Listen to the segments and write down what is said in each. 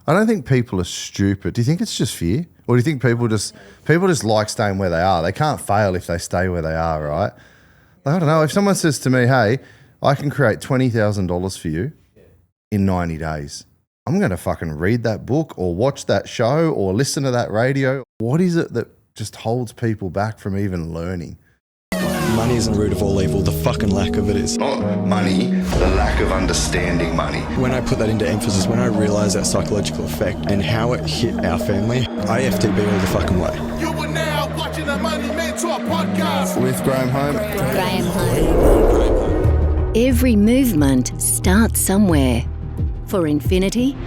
I don't think people are stupid. Do you think it's just fear? Or do you think people just like staying where they are? They can't fail if they stay where they are, right? Like, I don't know. If someone says to me, hey, I can create $20,000 for you in 90 days, I'm going to fucking read that book or watch that show or listen to that radio. What is it that just holds people back from even learning? Money isn't the root of all evil. The fucking lack of it is. Not money, the lack of understanding money. When I put that into emphasis, when I realised that psychological effect and how it hit our family, I FTB all the fucking way. You are now watching the Money Mentor podcast With Graham Home. Graham Home. Every movement starts somewhere. For Infinity,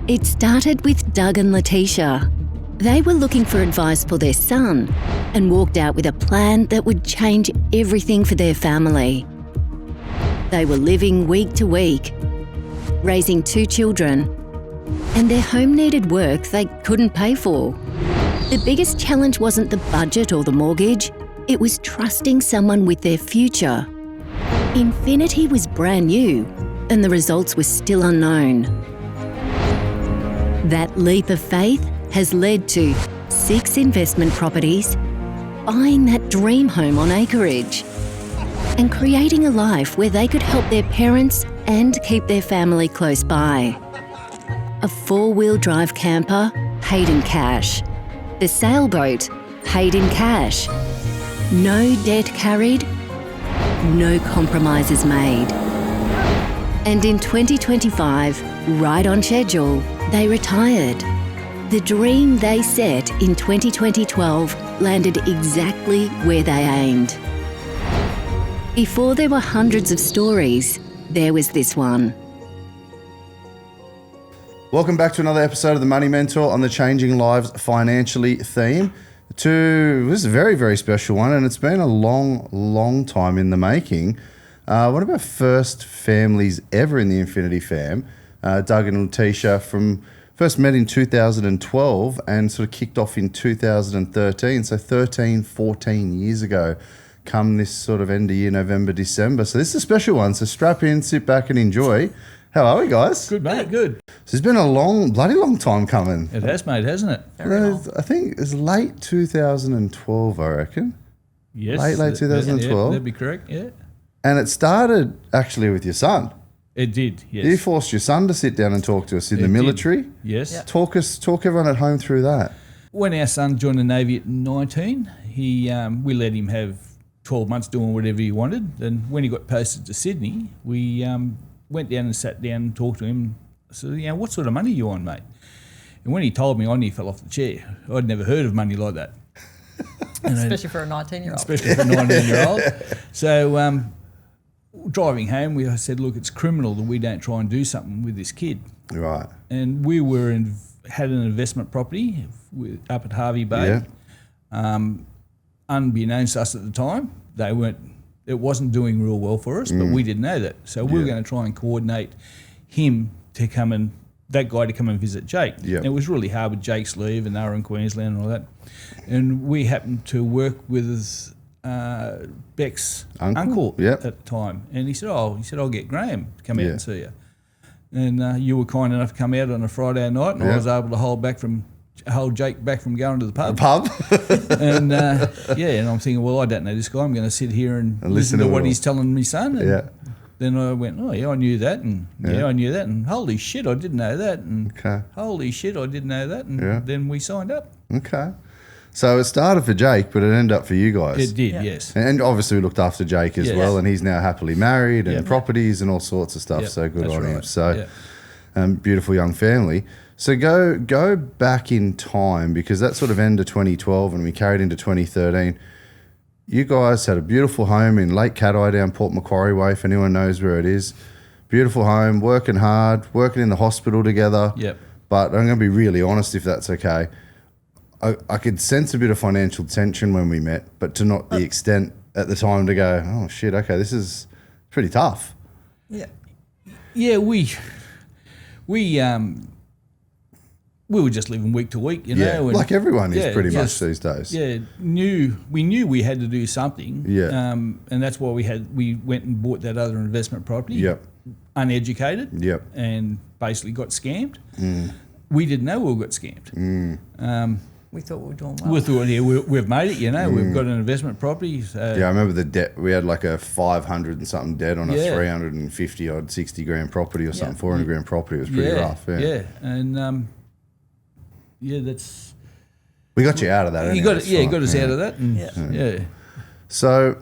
it started with Doug and Letetia. They were looking for advice for their son and walked out with a plan that would change everything for their family. They were living week to week, raising 2 children, and their home needed work they couldn't pay for. The biggest challenge wasn't the budget or the mortgage, it was trusting someone with their future. Infinity was brand new, and the results were still unknown. That leap of faith has led to 6 investment properties, buying that dream home on acreage, and creating a life where they could help their parents and keep their family close by. A 4-wheel drive camper paid in cash. The sailboat paid in cash. No debt carried, no compromises made. And in 2025, right on schedule, they retired. The dream they set in 2012 landed exactly where they aimed. Before there were hundreds of stories, there was this one. Welcome back to another episode of the Money Mentor on the Changing Lives Financially theme. This is a very, very special one, and it's been a long, long time in the making. One of our first families ever in the Infinity fam, Doug and Letetia, first met in 2012 and sort of kicked off in 2013. So 13, 14 years ago, come this sort of end of year, November, December. So this is a special one. So strap in, sit back and enjoy. How are we, guys? Good, mate, good. So it's been a bloody long time coming. It has, mate, hasn't it? I think it's late 2012, I reckon. Yes. Late 2012. Yeah, that'd be correct, yeah. And it started actually with your son. It did, yes. You forced your son to sit down and talk to us in the military. Did. Yes. Yep. Talk everyone at home through that. When our son joined the Navy at 19, we let him have 12 months doing whatever he wanted. And when he got posted to Sydney, we went down and sat down and talked to him. I said, what sort of money are you on, mate? And when he told me, I nearly fell off the chair. I'd never heard of money like that. Especially for a 19-year-old. Especially for a 19-year-old. So driving home, I said, look, it's criminal that we don't try and do something with this kid. Right. And we had an investment property up at Hervey Bay. Yeah. Unbeknownst to us at the time, it wasn't doing real well for us, but we didn't know that. So we were going to try and coordinate him to that guy to come and visit Jake. Yep. And it was really hard with Jake's leave, and they were in Queensland and all that. And we happened to work with Beck's uncle at the time. And he said, I'll get Graham to come out and see you. And you were kind enough to come out on a Friday night, and I was able to hold Jake back from going to the pub. And and I'm thinking, well, I don't know this guy. I'm going to sit here and listen to what he's telling me, son. And then I went, oh yeah, I knew that, and I knew that, and holy shit, I didn't know that, and holy shit, I didn't know that, and then we signed up. Okay. So it started for Jake, but it ended up for you guys. It did, yes. And obviously we looked after Jake as well, and he's now happily married and properties and all sorts of stuff. So good on him. So beautiful young family. So go back in time, because that sort of end of 2012 and we carried into 2013. You guys had a beautiful home in Lake Cat-Eye down Port Macquarie Way, if anyone knows where it is. Beautiful home, working hard, working in the hospital together. Yep. But I'm going to be really honest, if that's okay. I could sense a bit of financial tension when we met, but to not the extent at the time to go, oh shit, okay, this is pretty tough. Yeah. Yeah, we were just living week to week, you know. And like everyone is pretty much these days. Yeah, we knew we had to do something. Yeah. And that's why we went and bought that other investment property. Yep. Uneducated. Yep. And basically got scammed. we didn't know we got scammed. We thought we were doing well. We thought, we've made it, we've got an investment property. So Yeah, I remember the debt. We had like a 500 and something debt on a 350 odd 60 grand property or something, 400 grand property. It was pretty rough. Yeah, and that's we got you out of that. you anyway, got it's it. Yeah, fine. got us out of that. And yeah. So,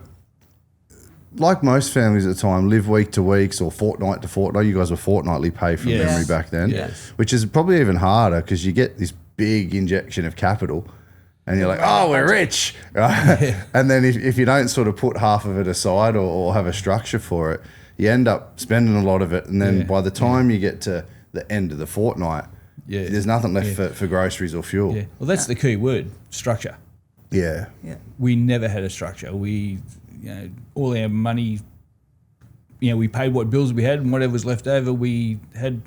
like most families at the time, live week to weeks or fortnight to fortnight. You guys were fortnightly pay from Yes. memory back then, Yes. which is probably even harder because you get this big injection of capital and you're like, oh, we're rich. Right? And then if you don't sort of put half of it aside or have a structure for it, you end up spending a lot of it. And then by the time you get to the end of the fortnight, there's nothing left for groceries or fuel. Yeah. Well, that's the key word, structure. Yeah. We never had a structure. We, all our money, we paid what bills we had, and whatever was left over, we had,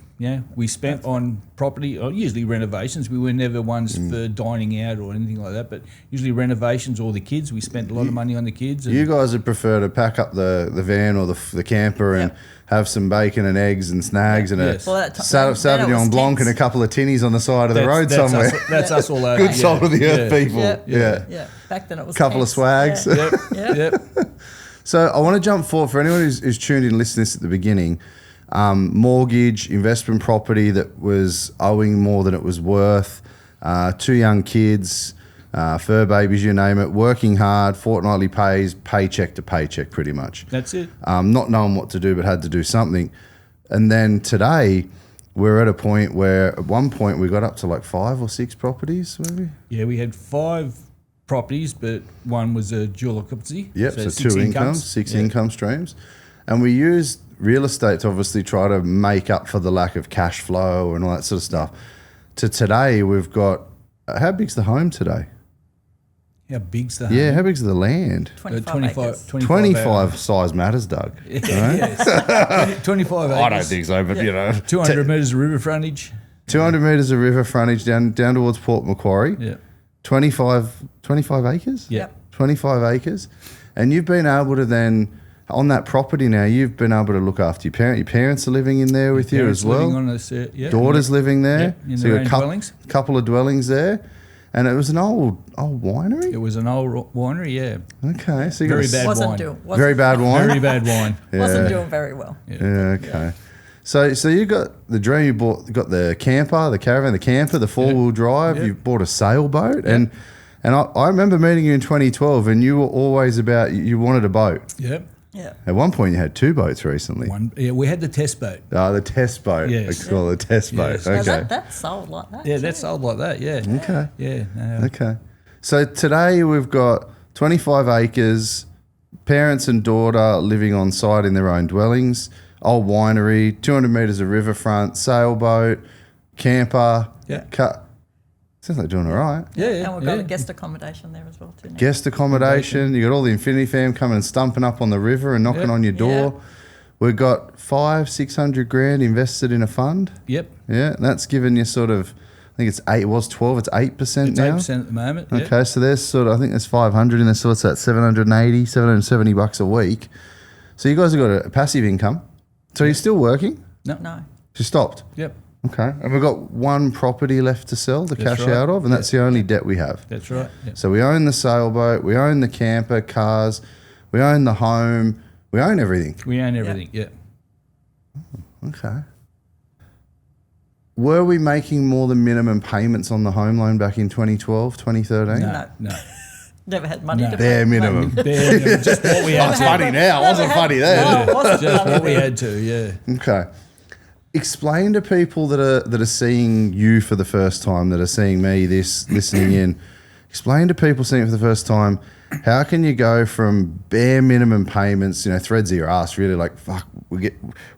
we spent on property, or usually renovations. We were never ones for dining out or anything like that, but usually renovations or the kids. We spent a lot of money on the kids. And You guys would prefer to pack up the van or the camper and have some bacon and eggs and snags and Yes. a Well, that Sauvignon was Blanc and a tense. couple of tinnies on the side of the road somewhere. That's us all over. Good salt of the earth people. Yeah. Back then it was Couple of tense. swags. Yeah. Yep. So I want to jump forward for anyone who's tuned in, listening to this at the beginning. Mortgage, investment property that was owing more than it was worth, 2 young kids, fur babies, you name it, working hard, fortnightly pays, paycheck to paycheck pretty much. That's it. Not knowing what to do but had to do something. And then today we're at a point where at one point we got up to like 5 or 6 properties maybe. Yeah, we had 5 properties, but one was a dual occupancy. Yep, so 6 2 incomes, 6 income streams. And we used real estate to obviously try to make up for the lack of cash flow and all that sort of stuff. To today, we've got, how big's the home today? How big's the Yeah, how big's the land? 25 acres. 25 size matters, Doug. Yes. 25 acres. I don't think so, but 200 metres of river frontage. 200 metres of river frontage down towards Port Macquarie. Yeah. 25 acres? Yeah. 25 acres. And you've been able to then, on that property now, you've been able to look after your parents. Your parents are living in there with you Parents as well. living on this, yeah. Daughters living there. Yeah, in so their you've own got dwellings. a couple of dwellings there. And it was an old winery? It was an old winery, yeah. Okay. So you Very got bad Wasn't wine. doing very bad wine? Very bad wine. wasn't doing very well. Yeah, okay. So you got the dream, you got the camper, the caravan, the camper, the 4-wheel drive, you bought a sailboat. And I remember meeting you in 2012 and you were always about, you wanted a boat. Yep. Yeah. At one point you had 2 boats recently. We had the test boat. Oh, the test boat. Yes. They call it the test boat. Yes. Now Okay. that sold like that. Yeah, too. that sold like that, yeah. Okay. Yeah. No. Okay. So today we've got 25 acres, parents and daughter living on site in their own dwellings, old winery, 200 metres of riverfront, sailboat, camper. Yeah. Sounds like doing all right. Yeah, And we've got a guest accommodation there as well too. now. Guest accommodation. You got all the Infinity fam coming and stumping up on the river and knocking Yep. on your door. We've got 500-600 grand invested in a fund. Yep. Yeah, and that's given you sort of, I think it's 8. It was 12. It's 8% It's now. 8% at the moment. Okay, so there's sort of, I think there's 500 in there, so what's that, 780, 770 bucks a week. So you guys have got a passive income. So you're still working? No. No. You stopped? Yep. Okay. And we've got one property left to sell, to That's cash right. out of, and that's the only debt we have. That's right. Yep. So we own the sailboat, we own the camper, cars, we own the home, we own everything. We own everything. Yeah. Okay. Were we making more than minimum payments on the home loan back in 2012, 2013? No. Never had money to pay. Bare minimum. Bare minimum, just what we had It's to. funny now. It wasn't funny then. No, it wasn't Just funny what we then. had to, yeah. Okay. Explain to people that are seeing you for the first time, that are seeing me, listening in. Explain to people seeing it for the first time, how can you go from bare minimum payments, threads of your ass, really like, fuck, we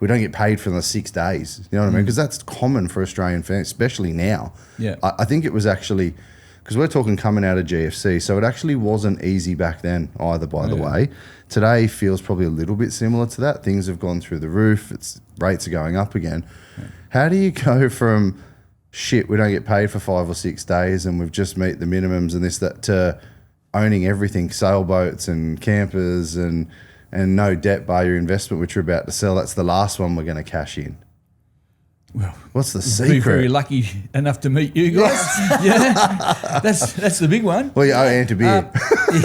don't get paid for the 6 days. You know what I mean? Because that's common for Australian families, especially now. Yeah. I think it was actually, because we're talking coming out of GFC, so it actually wasn't easy back then either, by the way. Today feels probably a little bit similar to that. Things have gone through the roof. Rates are going up again. How do you go from, shit, we don't get paid for 5 or 6 days and we've just meet the minimums and this, that, to owning everything, sailboats and campers and no debt by your investment, which you're about to sell? That's the last one we're going to cash in. What's the Be secret? very lucky enough to meet you guys. Yeah, that's the big one. Well, you owe Ant a beer.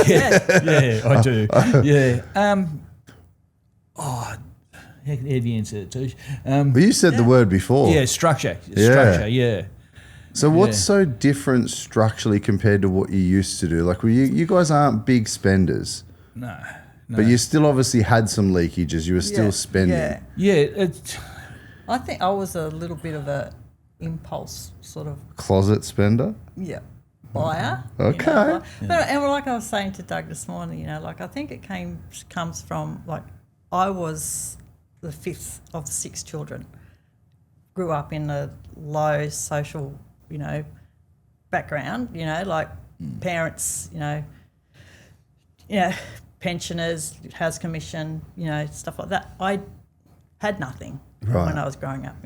Yeah, I do. Yeah. How do you answer it, Tish? Well, you said the word before. Yeah, structure. Structure, yeah. So what's so different structurally compared to what you used to do? Like, you guys aren't big spenders. No. But you still obviously had some leakages. You were still spending. Yeah. I think I was a little bit of a impulse sort of Closet spender? buyer. Okay. And like I was saying to Doug this morning, I think it comes from I was the fifth of 6 children. Grew up in a low social, background. Parents, pensioners, house commission, stuff like that. I had nothing when I was growing up.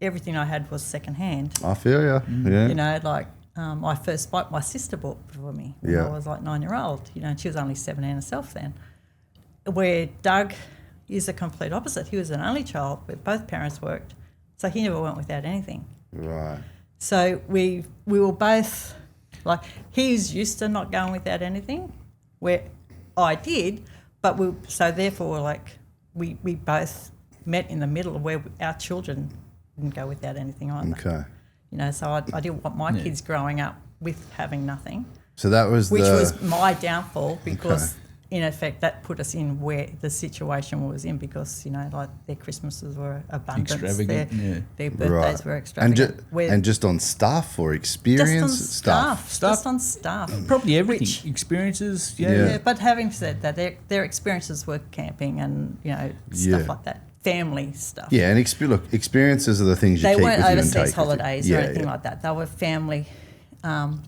Everything I had was secondhand. I feel you. Yeah. My first bike, my sister bought for me when I was 9-year-old. And she was only 17 herself then. Where Doug is the complete opposite. He was an only child where both parents worked, so he never went without anything. Right. So we were both he's used to not going without anything, where I did, but we both met in the middle where our children didn't go without anything either. Okay. So I didn't want my kids growing up with having nothing. So that was which was my downfall because in effect that put us in where the situation was in because their Christmases were abundant, extravagant, their birthdays were extravagant, and just on stuff or experience just on stuff, probably everything, experiences. But having said that, their experiences were camping and stuff like that. Family stuff. Yeah, and experiences are the things you keep with you and take with you. They weren't overseas holidays or anything like that. They were family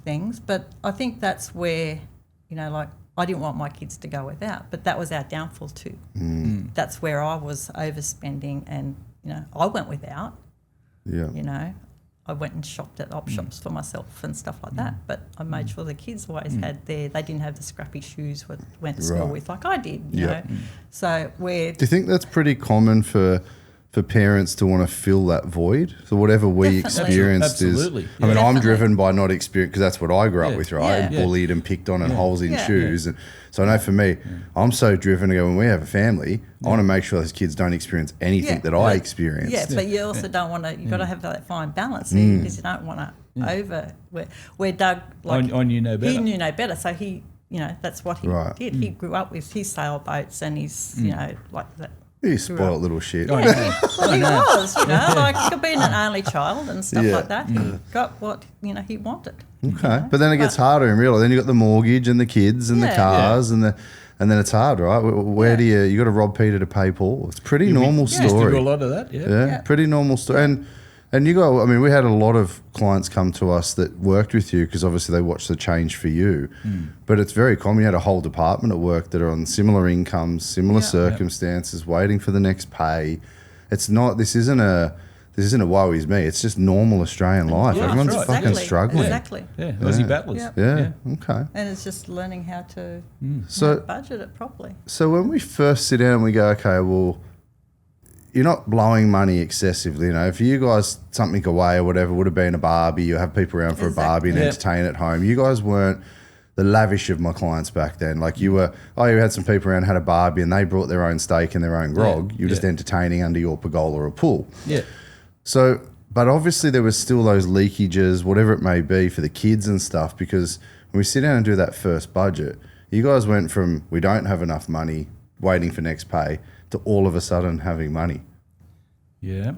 things. But I think that's where, I didn't want my kids to go without, but that was our downfall too. That's where I was overspending and, I went without. Yeah. I went and shopped at op shops for myself and stuff like that. But I made sure the kids always had they didn't have the scrappy shoes went to school with like I did, you know. So do you think that's pretty common for parents to want to fill that void? So whatever we experienced Absolutely. is, I mean, I'm driven by not experience because that's what I grew up with, right? Bullied and picked on and holes in shoes. And so I know for me, I'm so driven to go when we have a family, I want to make sure those kids don't experience anything that I experienced. Yeah, but you also don't want to, you've got to have that fine balance because you don't want to where Doug, I knew no better. He knew no better, so he, that's what he did. He grew up with his sailboats and his, like that. You spoiled little shit. Well, he was, like being an only child and stuff like that. He got what, he wanted. Okay. But then it gets harder in real life. Then you got the mortgage and the kids and the cars and then it's hard, right? Where do you got to rob Peter to pay Paul? It's a pretty normal story. Do a lot of that, pretty normal story. And you got, I mean, we had a lot of clients come to us that worked with you because obviously they watched the change for you. But it's very common. You had a whole department at work that are on similar incomes, similar circumstances, waiting for the next pay. It's not, this isn't a woe is me. It's just normal Australian life. Yeah, everyone's fucking struggling. Exactly. Yeah, Aussie battlers. Yeah, okay. And it's just learning how to budget it properly. So when we first sit down and we go, okay, well, you're not blowing money excessively. For you guys, something away or whatever would have been a barbie. You have people around for a barbie and entertain at home. You guys weren't the lavish of my clients back then. Like you were, you had some people around, had a barbie and they brought their own steak and their own grog. You were just entertaining under your pergola or pool. Yeah. So, but obviously there was still those leakages, whatever it may be for the kids and stuff, because when we sit down and do that first budget, you guys went from we don't have enough money waiting for next pay to all of a sudden having money. Yeah.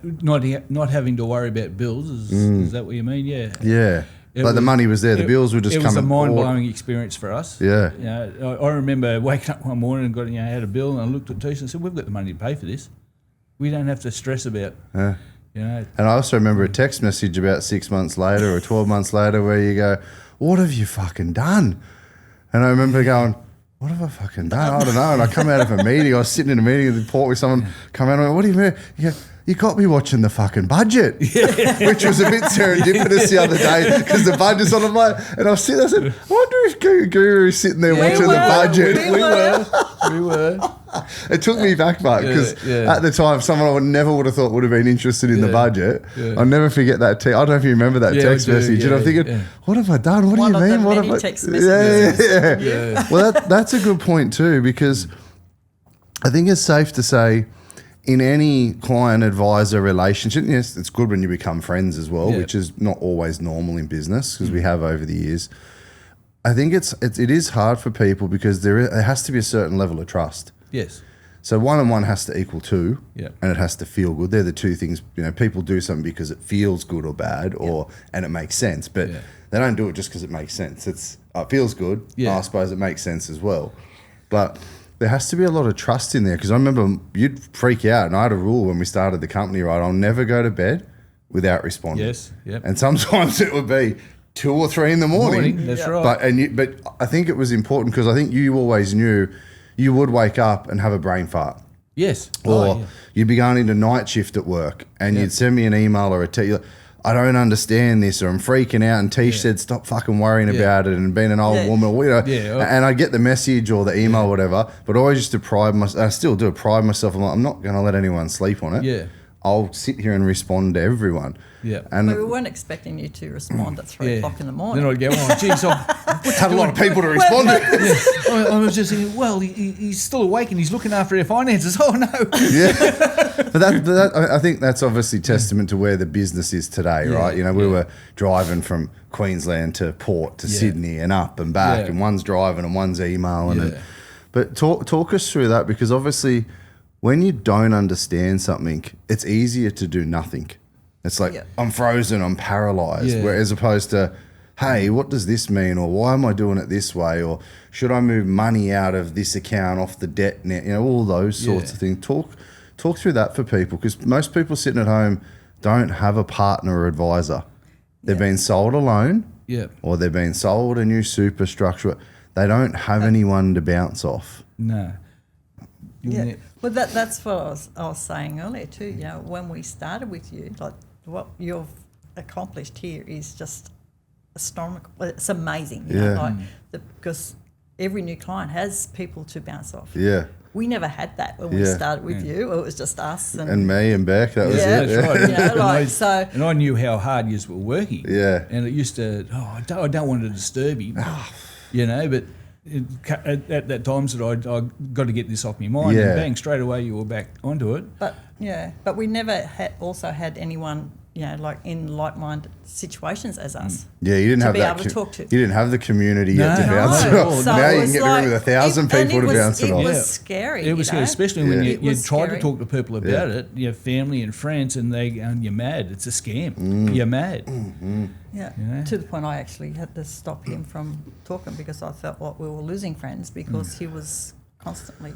Not having to worry about bills, is that what you mean? Yeah. Yeah. The money was there, the bills were just coming. It was a mind-blowing experience for us. Yeah. I remember waking up one morning and got had a bill and I looked at Tisha and said, we've got the money to pay for this. We don't have to stress about And I also remember a text message about 6 months later or 12 months later where you go, what have you fucking done? And I remember going, what have I fucking done? I don't know. And I come out of a meeting. I was sitting in a meeting in the port with someone. Come out and went, what do you mean? You got me watching the fucking budget, which was a bit serendipitous the other day because the budget's on. And I was sitting there. I said, I wonder if Guru's sitting there watching the budget. We were. It took me back, mate, because at the time, someone I never would have thought would have been interested in the budget. Yeah. I'll never forget that. I don't know if you remember that text message. And I'm thinking, what have I done? What do you mean? What have I? Text messages. Yeah. Well, that's a good point too, because I think it's safe to say, in any client-advisor relationship, yes, it's good when you become friends as well, which is not always normal in business because we have over the years. I think it is hard for people because there has to be a certain level of trust. Yes. So 1 and 1 has to equal 2, and it has to feel good. They're the two things. People do something because it feels good or bad, and it makes sense, but they don't do it just because it makes sense. It feels good. I suppose it makes sense as well, but there has to be a lot of trust in there, because I remember you'd freak out, and I had a rule when we started the company, right? I'll never go to bed without responding. Yes, yep. And sometimes it would be 2 or 3 in the morning. That's right. But I think it was important because I think you always knew you would wake up and have a brain fart. Yes. Or you'd be going into night shift at work, and you'd send me an email or a text. I don't understand this, or I'm freaking out. And Tish said, stop fucking worrying about it and being an old woman. And I get the message or the email or whatever, but I always used to pride myself. I still do pride myself. I'm not going to let anyone sleep on it. Yeah. I'll sit here and respond to everyone. Yeah. And we weren't expecting you to respond at 3 o'clock in the morning. Then I'd go, oh, geez, had a lot of people to respond to. I was just thinking, well, he's still awake and he's looking after our finances. Oh, no. But I think that's obviously testament to where the business is today, right? We were driving from Queensland to Port to Sydney and up and back, and one's driving and one's emailing. But talk us through that, because obviously when you don't understand something, it's easier to do nothing. It's like, I'm frozen, I'm paralyzed, as opposed to, hey, what does this mean? Or why am I doing it this way? Or should I move money out of this account off the debt net? All those sorts of things. Talk through that for people, because most people sitting at home don't have a partner or advisor. They've been sold a loan, or they've been sold a new superstructure. They don't have anyone to bounce off. No. Yeah. Well, that's what I was saying earlier too. When we started with you, like what you've accomplished here is just astronomical. It's amazing. Because every new client has people to bounce off. Yeah. We never had that when we started with you. It was just us and me and Beck. That was it. That's right. And I knew how hard you were working. Yeah. And it used to. I don't want to disturb him. But. At that times that I got to get this off my mind, and bang, straight away you were back onto it. But we never had anyone like in like-minded situations as us. Yeah, you didn't have that. Able to talk to. You didn't have the community yet to bounce it off. So now you can get rid of 1,000 people to bounce it off. It was scary. It was scary, especially when you try to talk to people about it, your family and friends, and they go, you're mad. It's a scam. You're mad. Mm-hmm. Yeah, to the point I actually had to stop him from talking because I felt like we were losing friends because he was constantly,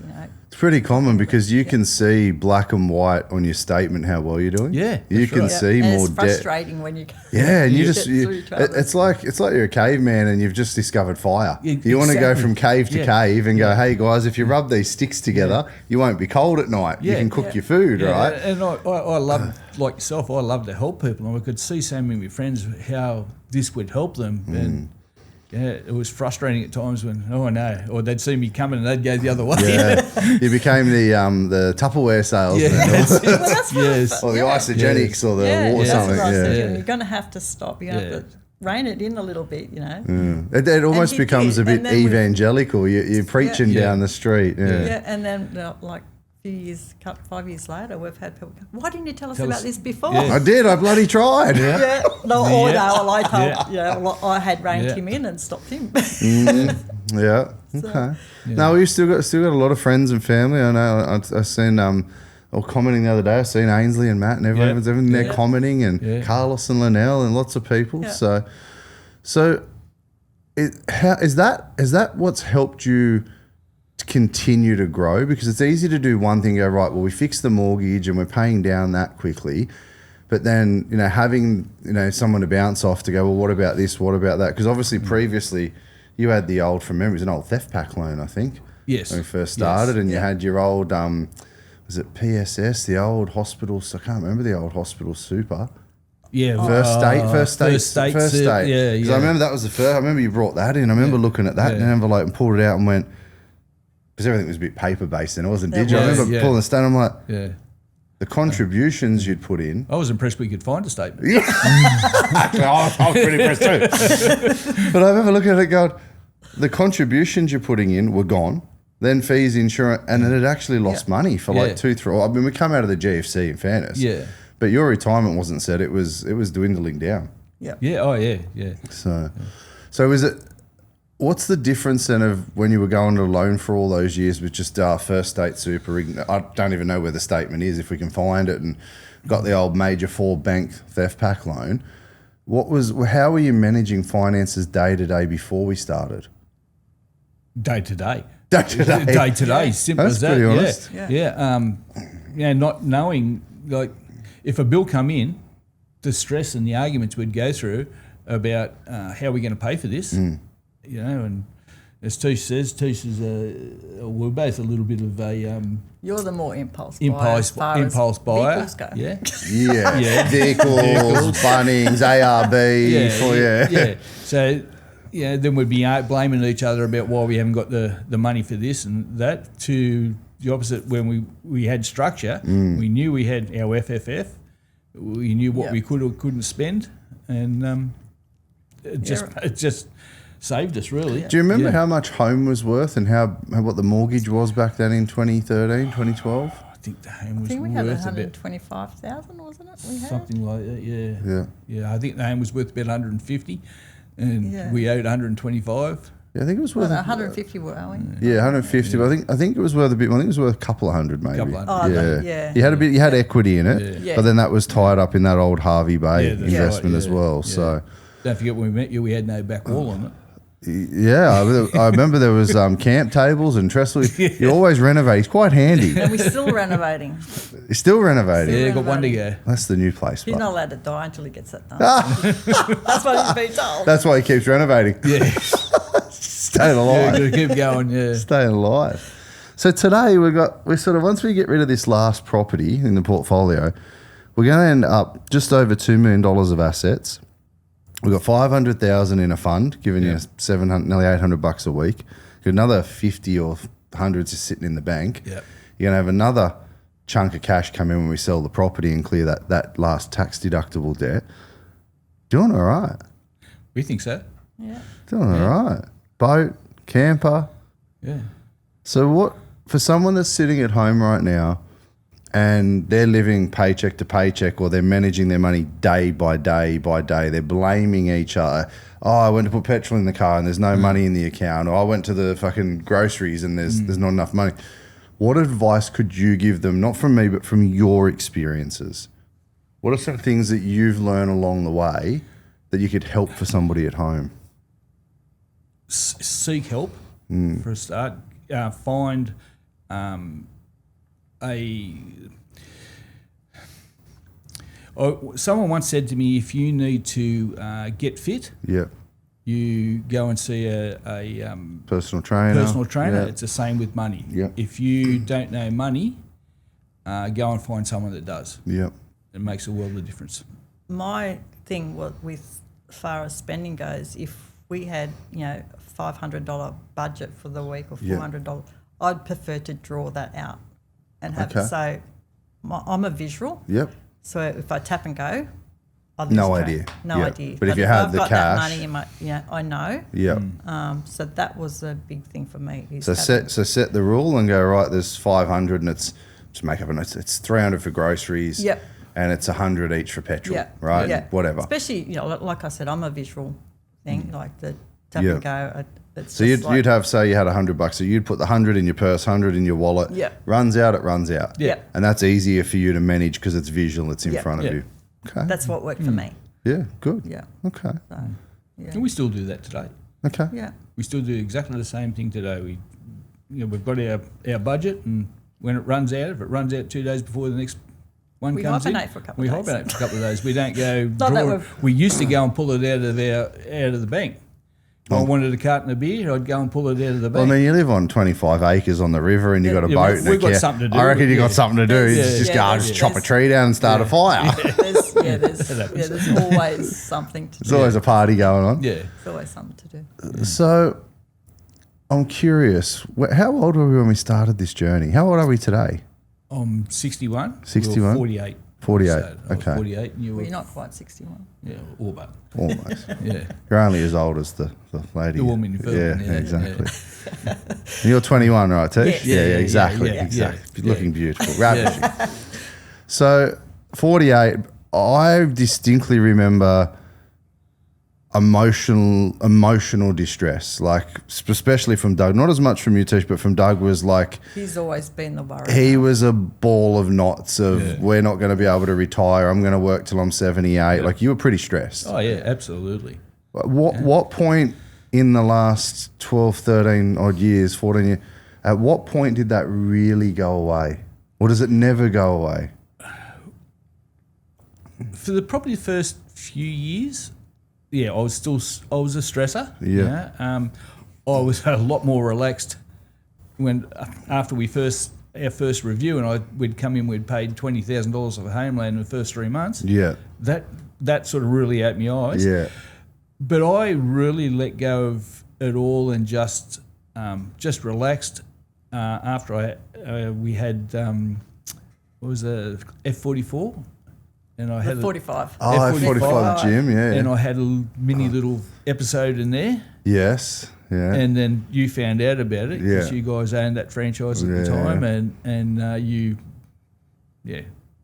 It's pretty common because you can see black and white on your statement how well you're doing. Yeah, you can see and more it's frustrating when you. And it's like you're a caveman and you've just discovered fire. You want to go from cave to cave and go, hey guys, if you rub these sticks together, you won't be cold at night. You can cook your food, right? And I love, like yourself, I love to help people, and I could see so many of my friends how this would help them, and. Yeah, it was frustrating at times when, or they'd see me coming and they'd go the other way. Yeah, you became the Tupperware salesman. Or the Isogenics or the water something. You're going to have to stop. You're going to have to rein it in a little bit, It almost becomes a bit evangelical. You're preaching down the street. And then like 5 years later, we've had people go, why didn't you tell us about this before? I did. I bloody tried. I had reined him in and stopped him. Okay. No, we've still got a lot of friends and family. I know. I've seen commenting the other day. I've seen Ainsley and Matt and everyone's there commenting, and Carlos and Linnell and lots of people. Yeah. So, is that what's helped you to continue to grow? Because it's easy to do one thing, go, right, well, we fixed the mortgage and we're paying down that quickly. But then, having, someone to bounce off to go, well, what about this? What about that? Because obviously previously you had the old, from memory, it was an old theft pack loan, I think. Yes. When we first started, and you had your old, was it PSS, the old hospital, I can't remember the old hospital super. Yeah, First state. Yeah. Because I remember that was the first. I remember you brought that in. I remember looking at that in an envelope and pulled it out and went, because everything was a bit paper-based then. It wasn't digital. I remember pulling the statement, I'm like, the contributions you'd put in. I was impressed we could find a statement. Actually, I was pretty impressed too. But I remember looking at it going, the contributions you're putting in were gone, then fees, insurance, and it had actually lost money for like 2-3. I mean, we come out of the GFC in fairness. Yeah. But your retirement wasn't set. It was dwindling down. Yeah. Yeah. Oh, yeah. Yeah. So is it? What's the difference then of when you were going to loan for all those years with just First State Super? I don't even know where the statement is if we can find it, and got the old Major 4 bank theft pack loan. How were you managing finances day to day before we started? Day to day. Day to day. Day to day. Simple That's as that. pretty honest. Yeah. Not knowing, like, if a bill come in, the stress and the arguments we'd go through about how we're going to pay for this. You know, and as Tish says, we're both a little bit of a you're the more impulse buyer as far impulse as buyer. vehicles go. Yeah. Vehicles, Bunnings, ARB. So then we'd be blaming each other about why we haven't got the money for this and that. To the opposite, when we had structure, we knew we had our FFF, we knew what we could or couldn't spend, and it just saved us, really. Do you remember how much home was worth and what the mortgage was back then in 2013, 2012? I think the home was we had worth 125,000, wasn't it? We had something like that. Yeah. I think the home was worth about 150, and we owed 125. Yeah, I think it was worth 150. Were owing. Yeah, 150. But I think it was worth a bit. I think it was worth a couple of hundred, maybe. Yeah. You had equity in it, but then that was tied up in that old Harvey Bay investment as well. Yeah. So don't forget when we met you, we had no back wall on it. Yeah, I remember there was camp tables and trestles. You always renovate. It's quite handy. And we're still renovating. You're still renovating? Yeah, got one to go. That's the new place. He's not allowed to die until he gets that done. That's what he's been told. That's why he keeps renovating. Yeah. Staying alive. Yeah, keep going, yeah. Staying alive. So today we're sort of, once we get rid of this last property in the portfolio, we're going to end up just over $2 million of assets. We've got 500,000 in a fund, giving you nearly $800 a week. You've got another 50 or 100 just sitting in the bank. Yep. You're going to have another chunk of cash come in when we sell the property and clear that last tax deductible debt. Doing all right. We think so. Yeah. Doing all right. Boat, camper. Yeah. So what, for someone that's sitting at home right now and they're living paycheck to paycheck, or they're managing their money day by day by day, they're blaming each other. Oh, I went to put petrol in the car and there's no money in the account. Or I went to the fucking groceries and there's not enough money. What advice could you give them, not from me, but from your experiences? What are some things that you've learned along the way that you could help for somebody at home? Seek help for a start. Find someone once said to me, if you need to get fit, you go and see a personal trainer. Yeah. It's the same with money. Yeah. If you don't know money, go and find someone that does. Yeah. It makes a world of difference. My thing with as far as spending goes, if we had $500 budget for the week or $400, I'd prefer to draw that out and have it. So I'm a visual. Yep. So if I tap and go, no idea. But if you had the got cash, that money in my, I know. Yeah. So that was a big thing for me. So set the rule and go, right, there's 500 and it's just make up it's 300 for groceries. Yep. And it's 100 each for petrol. Yeah. Right. Yeah. Whatever. Especially like I said, I'm a visual thing, like the tap and go. So you'd have, say you had $100, so you'd put the 100 in your purse, 100 in your wallet. Yeah. Runs out, it runs out. Yeah. And that's easier for you to manage because it's visual, it's in front of you. Okay. That's what worked for me. Yeah, good. Yeah. Okay. So, And we still do that today. Okay. Yeah. We still do exactly the same thing today. We've got our budget, and when it runs out, if it runs out 2 days before the next one comes in, we hibernate for a couple of days. We hibernate for a couple of days. We don't go Not draw. that We used to go and pull it out of the bank. If I wanted a carton of beer, I'd go and pull it out of the bank. Well, I mean, you live on 25 acres on the river and you've got a boat. We've got something to do. I reckon you've got something to do. Just chop a tree down and start a fire. There's always something to do. There's always a party going on. Yeah. There's always something to do. So I'm curious. How old were we when we started this journey? How old are we today? I'm 61. 61? We were 48. 48. So I was Okay. 48 and you were... You're not quite 61. Yeah, all but. Almost. Yeah. You're only as old as the lady. The woman you feel. Yeah, exactly. And you're 21, right, Tish? Yes. Yeah, exactly. yeah, exactly. yeah. Looking beautiful. Ravishing. So, 48, I distinctly remember emotional distress, like especially from Doug. Not as much from you, Tish, but from Doug was like... He's always been the worry. He was a ball of knots of, we're not going to be able to retire. I'm going to work till I'm 78. Like, you were pretty stressed. Oh, yeah, absolutely. What point in the last 12, 13 odd years, 14 years, at what point did that really go away? Or does it never go away? For probably the first few years, I was a stressor. Yeah. I was a lot more relaxed after our first review, and we'd come in, we'd paid $20,000 of homeland in the first 3 months. Yeah. That sort of really opened my eyes. Yeah. But I really let go of it all and just relaxed after we had what was a F-44, and I had 45. Oh, F45 gym, yeah. and I had a mini little episode in there. Yes. Yeah. And then you found out about it because Yeah. you guys owned that franchise at the Yeah. time, and you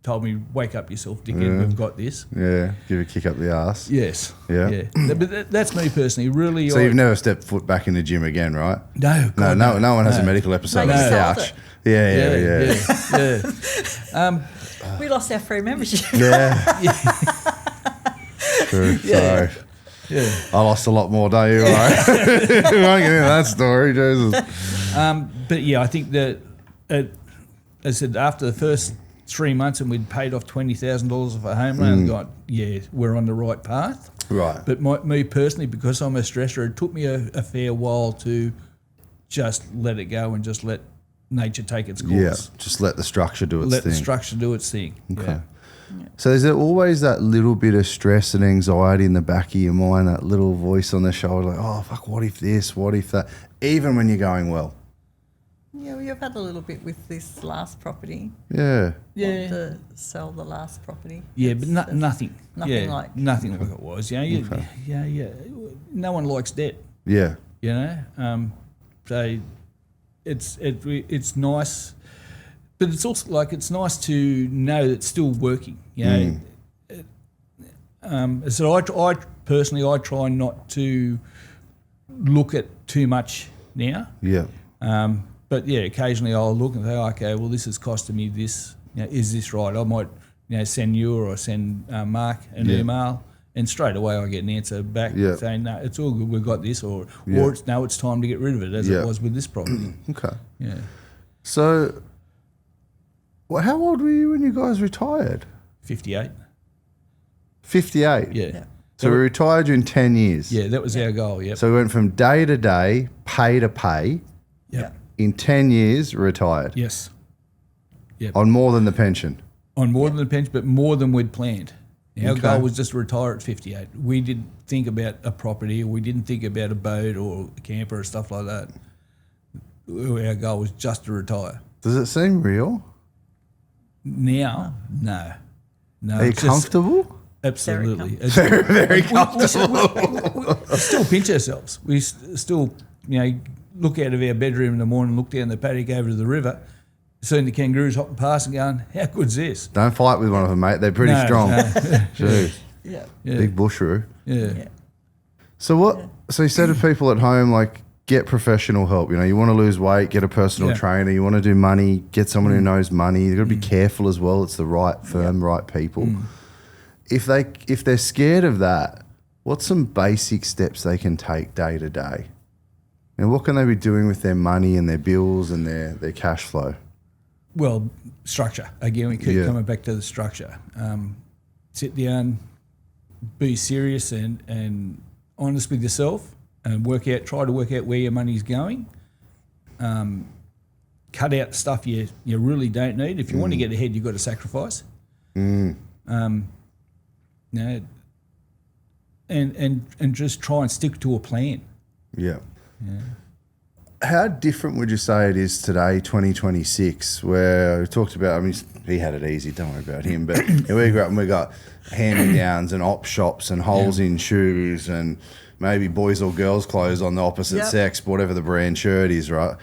told me, wake up yourself, dickhead, we've got this. Yeah. Give a kick up the ass. Yes. Yeah. But that's me personally. Really. So you've never stepped foot back in the gym again, right? No. No, God, no one has a medical episode No, on you the sold couch. it. Yeah. We lost our free membership. Yeah. True. Yeah. Sorry. Yeah. I lost a lot more, don't you? Right? We won't get into that story, Jesus. But yeah, I think that, as I said, after the first 3 months and we'd paid off $20,000 of a home loan, I got, we're on the right path. Right. But me personally, because I'm a stressor, it took me a fair while to just let it go and just let nature take its course. Yeah, just let the structure do its thing. Let the structure do its thing. Okay. Yeah. So is there always that little bit of stress and anxiety in the back of your mind, that little voice on the shoulder, like, oh, fuck, what if this, what if that, even when you're going well? Yeah, we've had a little bit with this last property. Yeah. Yeah. To sell the last property. Yeah, but nothing. Nothing like. Nothing like it was. No one likes debt. Yeah. You know, so it's nice, but it's also like it's nice to know that it's still working. You know, so I personally try not to look at too much now. Yeah. But yeah, occasionally I'll look and say, okay, well, this is costing me this. You know, is this right? I might, send you or send Mark an email, and straight away I get an answer back saying, no, it's all good, we've got this, or it's time to get rid of it, as it was with this property. Okay. Yeah. So, how old were you when you guys retired? 58. 58? Yeah. So we retired you in 10 years? Yeah, that was our goal, yeah. So we went from day to day, pay to pay. Yeah. In 10 years, retired. Yes. Yep. On more than the pension. On more than the pension, but more than we'd planned. Our goal was just to retire at 58. We didn't think about a property, or we didn't think about a boat or a camper or stuff like that. Our goal was just to retire. Does it seem real? Now, no. Are you comfortable? Absolutely. Very, very comfortable. We still pinch ourselves. We still, look out of our bedroom in the morning, look down the paddock over to the river, seeing the kangaroos hopping past and going, how good's this? Don't fight with one of them, mate. They're pretty strong. No. Jeez. Yeah. Big busheroo. Yeah. So what? So you said to people at home, like, get professional help. You want to lose weight, get a personal trainer. You want to do money, get someone who knows money. You've got to be careful as well. It's the right firm, right people. If they're scared of that, what's some basic steps they can take day to day? What can they be doing with their money and their bills and their cash flow? Well, structure. Again, we keep coming back to the structure. Sit down, be serious and honest with yourself, and try to work out where your money's going. Cut out stuff you really don't need. If you want to get ahead, you've got to sacrifice. And just try and stick to a plan. Yeah. How different would you say it is today, 2026, where we talked about, I mean, he had it easy, don't worry about him, but we grew up and we got hand-me-downs and op shops and holes in shoes and maybe boys or girls' clothes on the opposite sex, whatever the brand shirt is, right?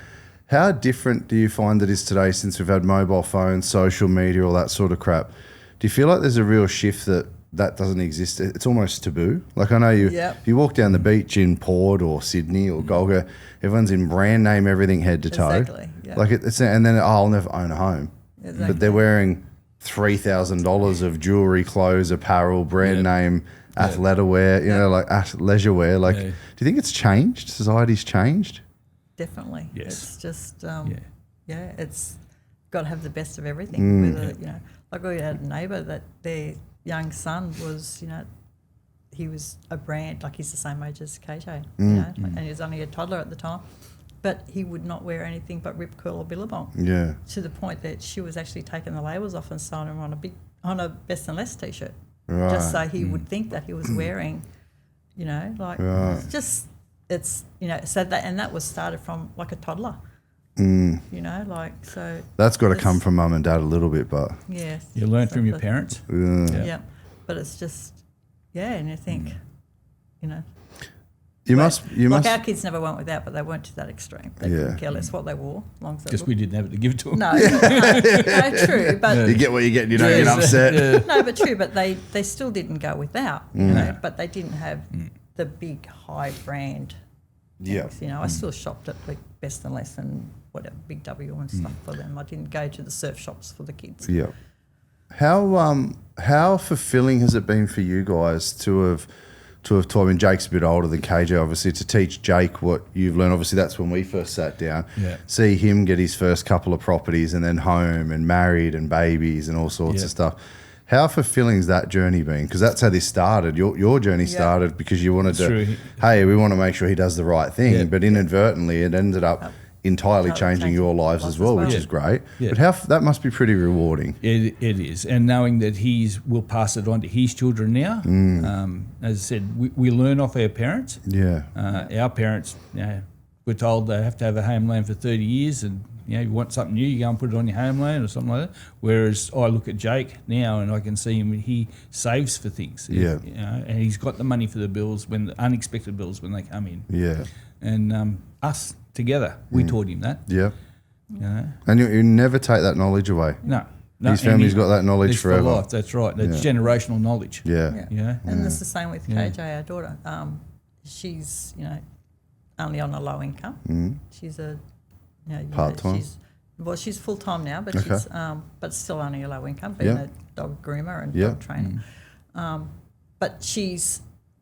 How different do you find it is today since we've had mobile phones, social media, all that sort of crap? Do you feel like there's a real shift that doesn't exist? It's almost taboo. Like I know if you walk down the beach in Port or Sydney or Golga, everyone's in brand name everything head to toe. Exactly. Yeah. Like it's and then I'll never own a home. Exactly. But they're wearing $3,000 of jewelry, clothes, apparel, brand name, athletic wear, you know, like leisure wear. Like, do you think it's changed? Society's changed? Definitely. Yes. It's just, it's got to have the best of everything. Whether, you know, like we had a neighbour that their young son was, you know, he was a brand, like he's the same age as KJ, you know, and he was only a toddler at the time. But he would not wear anything but Rip Curl or Billabong. Yeah. To the point that she was actually taking the labels off and sewing them on a Best and Less t-shirt. Right. Just so he would think that he was wearing, you know, like it's you know, so that was started from like a toddler. You know, like so. That's got to come from mum and dad a little bit, but yeah, you learn from your parents. Yeah, but it's just and you think, you know. You must. Our kids never went with that, but they weren't to that extreme. They couldn't care less what they wore, as long as because we didn't have it to give to them. No, true. But you get what you get, and you don't get upset. No, but true. But they still didn't go without, you know. But they didn't have the big high brand. Yeah, you know, I still shopped at like Best and Less and whatever Big W and stuff for them. I didn't go to the surf shops for the kids. Yeah. How fulfilling has it been for you guys to have taught? I mean, Jake's a bit older than KJ, obviously, to teach Jake what you've learned. Obviously, that's when we first sat down. Yeah. See him get his first couple of properties and then home and married and babies and all sorts of stuff. How fulfilling has that journey been? Because that's how this started. Your journey started because you wanted hey, we want to make sure he does the right thing. Yeah. But inadvertently, it ended up entirely changing your lives as well, which is great. Yeah. But that must be pretty rewarding. It is. And knowing that we'll pass it on to his children now. As I said, we learn off our parents. Yeah. Our parents, you know, we're told they have to have a home loan for 30 years and, you know, you want something new, you go and put it on your home loan or something like that. Whereas I look at Jake now and I can see him, he saves for things. Yeah. You know, and he's got the money for the bills, when the unexpected bills when they come in. Yeah. And us together, we taught him that. Yeah. You know? And you never take that knowledge away. No. His family's got that knowledge forever. For life, that's right. That's generational knowledge. Yeah. You know? And it's the same with KJ, our daughter. She's, you know, only on a low income. She's a part-time. She's full time now, but she's but still only a low income, being a dog groomer and dog trainer. But she's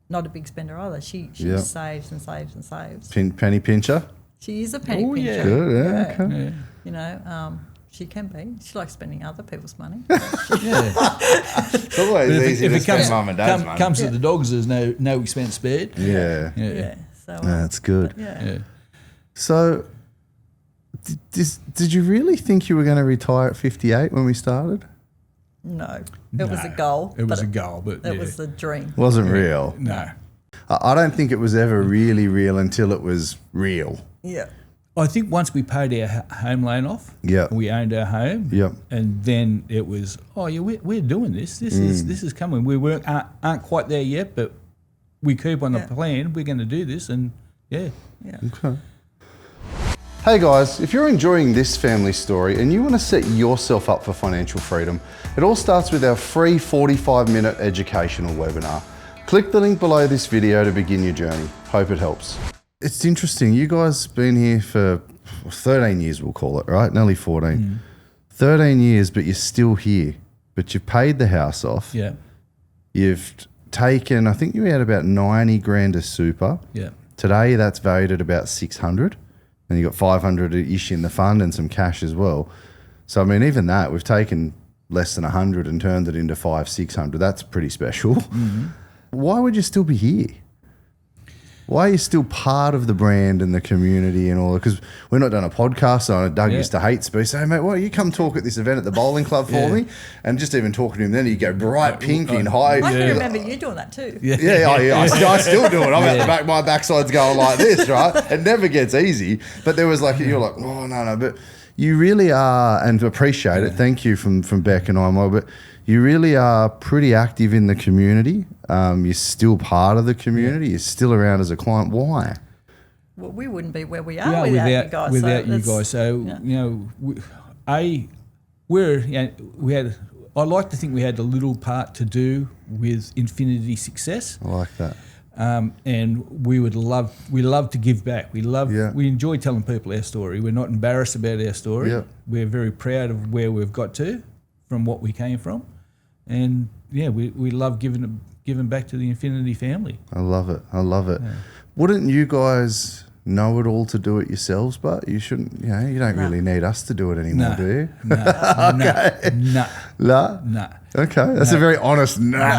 not a big spender either. She saves and saves and saves. Penny pincher. She is a penny pincher. Yeah. Good. Okay. Yeah. You know, she can be. She likes spending other people's money. It's always easy to spend mum and dad's money. Comes to the dogs, there's no expense spared. Yeah. So that's good. So. Did you really think you were going to retire at 58 when we started? No. It was a goal. It was a goal, but it was the dream. Wasn't real. No. I don't think it was ever really real until it was real. Yeah. I think once we paid our home loan off, we owned our home, and then it was, we're doing this. This is coming. We aren't quite there yet, but we keep on the plan. We're going to do this, and Okay. Hey guys, if you're enjoying this family story and you want to set yourself up for financial freedom, it all starts with our free 45-minute educational webinar. Click the link below this video to begin your journey. Hope it helps. It's interesting, you guys have been here for 13 years, we'll call it, right? Nearly 14. 13 years, but you're still here. But you've paid the house off. Yeah. You've taken, I think you had about 90 grand of super. Yeah. Today that's valued at about 600. And you got 500-ish in the fund and some cash as well. So, I mean, even that, we've taken less than 100 and turned it into 500-600. That's pretty special. Why would you still be here? Why are you still part of the brand and the community and all? Because we're not done a podcast on it. Doug used to hate speech. Say, mate, you come talk at this event at the bowling club for me? And just even talking to him, then you go bright pink in high. I can remember you doing that too. I still do it. I'm at the back, my backside's going like this, right? It never gets easy. But there was like, you're like, oh, no. But you really are, and appreciate it. Thank you from Beck and I, but you really are pretty active in the community. You're still part of the community. You're still around as a client. Why? Well, we wouldn't be where we are without you guys. Without you guys. So, I like to think we had a little part to do with Infinity success. I like that. And we love to give back. We enjoy telling people our story. We're not embarrassed about our story. Yeah. We're very proud of where we've got to from what we came from. And we love giving back to the Infinity family. I love it. Yeah. Wouldn't you guys know it all to do it yourselves? But you shouldn't. You don't really need us to do it anymore, do you? No. Okay. No. Okay, that's a very honest no.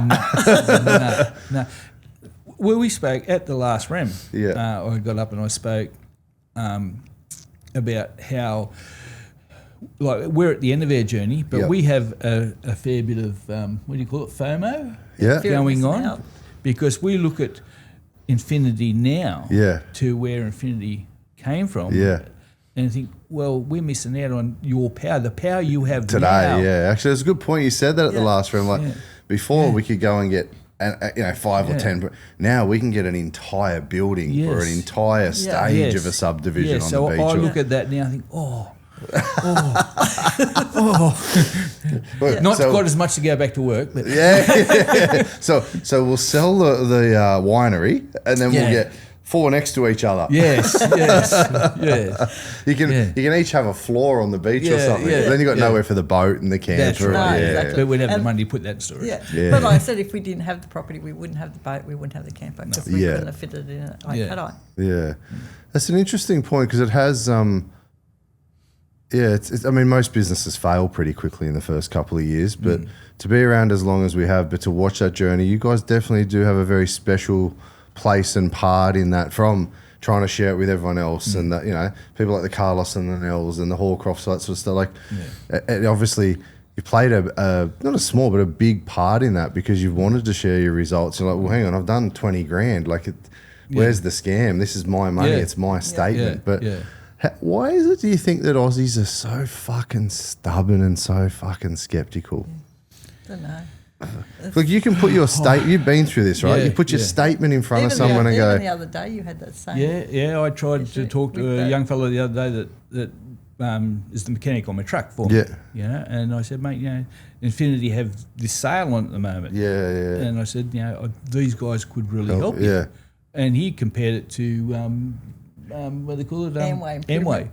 No. Well, we spoke at the last REM. Yeah. I got up and I spoke about how. Like we're at the end of our journey, but we have a fair bit of what do you call it, FOMO, going on, because we look at Infinity now, to where Infinity came from, and think, well, we're missing out on your power, the power you have today. Now. Yeah, actually, it's a good point. You said that at the last room. Like before, we could go and get 5 or 10. Now we can get an entire building or an entire stage of a subdivision on the beach. So I look at that now and think, not quite as much to go back to work, but So we'll sell the winery, and then we'll get 4 next to each other. Yes. You can each have a floor on the beach or something. Yeah, then you got nowhere for the boat and the camper. That's right. Exactly. But we'd have the money to put that in storage. Yeah. But like I said, if we didn't have the property, we wouldn't have the boat, we wouldn't have the camper, because we couldn't have fitted in it. Had I? Yeah, that's an interesting point, because it has. It's I mean, most businesses fail pretty quickly in the first couple of years, but to be around as long as we have, but to watch that journey, you guys definitely do have a very special place and part in that, from trying to share it with everyone else, and that, people like the Carlos and the Nels and the Hallcrofts, that sort of stuff. Like, and obviously, you played a not a small but a big part in that, because you've wanted to share your results. You're like, well, hang on, I've done 20 grand. Like, where's the scam? This is my money. It's my statement. But. Why is it, do you think, that Aussies are so fucking stubborn and so fucking skeptical? Don't know. Look, you can put your you've been through this, right? You put your statement in front of someone and go... Even the other day you had that same... Yeah, I tried to talk to a young fellow the other day that is the mechanic on my truck for me. And I said, mate, Infinity have this sale on at the moment. And I said, these guys could really help you. And he compared it to... what do they call it? Amway.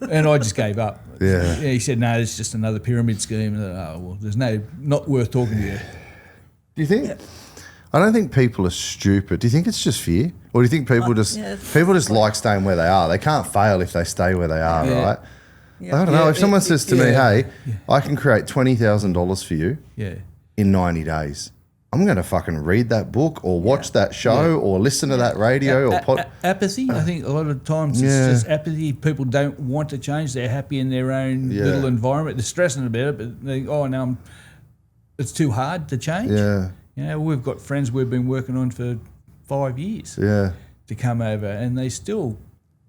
And I just gave up. He said, no, it's just another pyramid scheme. And there's not worth talking to you. Do you think? I don't think people are stupid. Do you think it's just fear? Or do you think people just like staying where they are? They can't fail if they stay where they are, right? I don't know. If someone says to me, hey, I can create $20,000 for you in 90 days. I'm going to fucking read that book or watch that show or listen to that radio or apathy. I think a lot of times it's just apathy. People don't want to change. They're happy in their own little environment. They're stressing about it, but they think, it's too hard to change. We've got friends we've been working on for 5 years to come over, and they still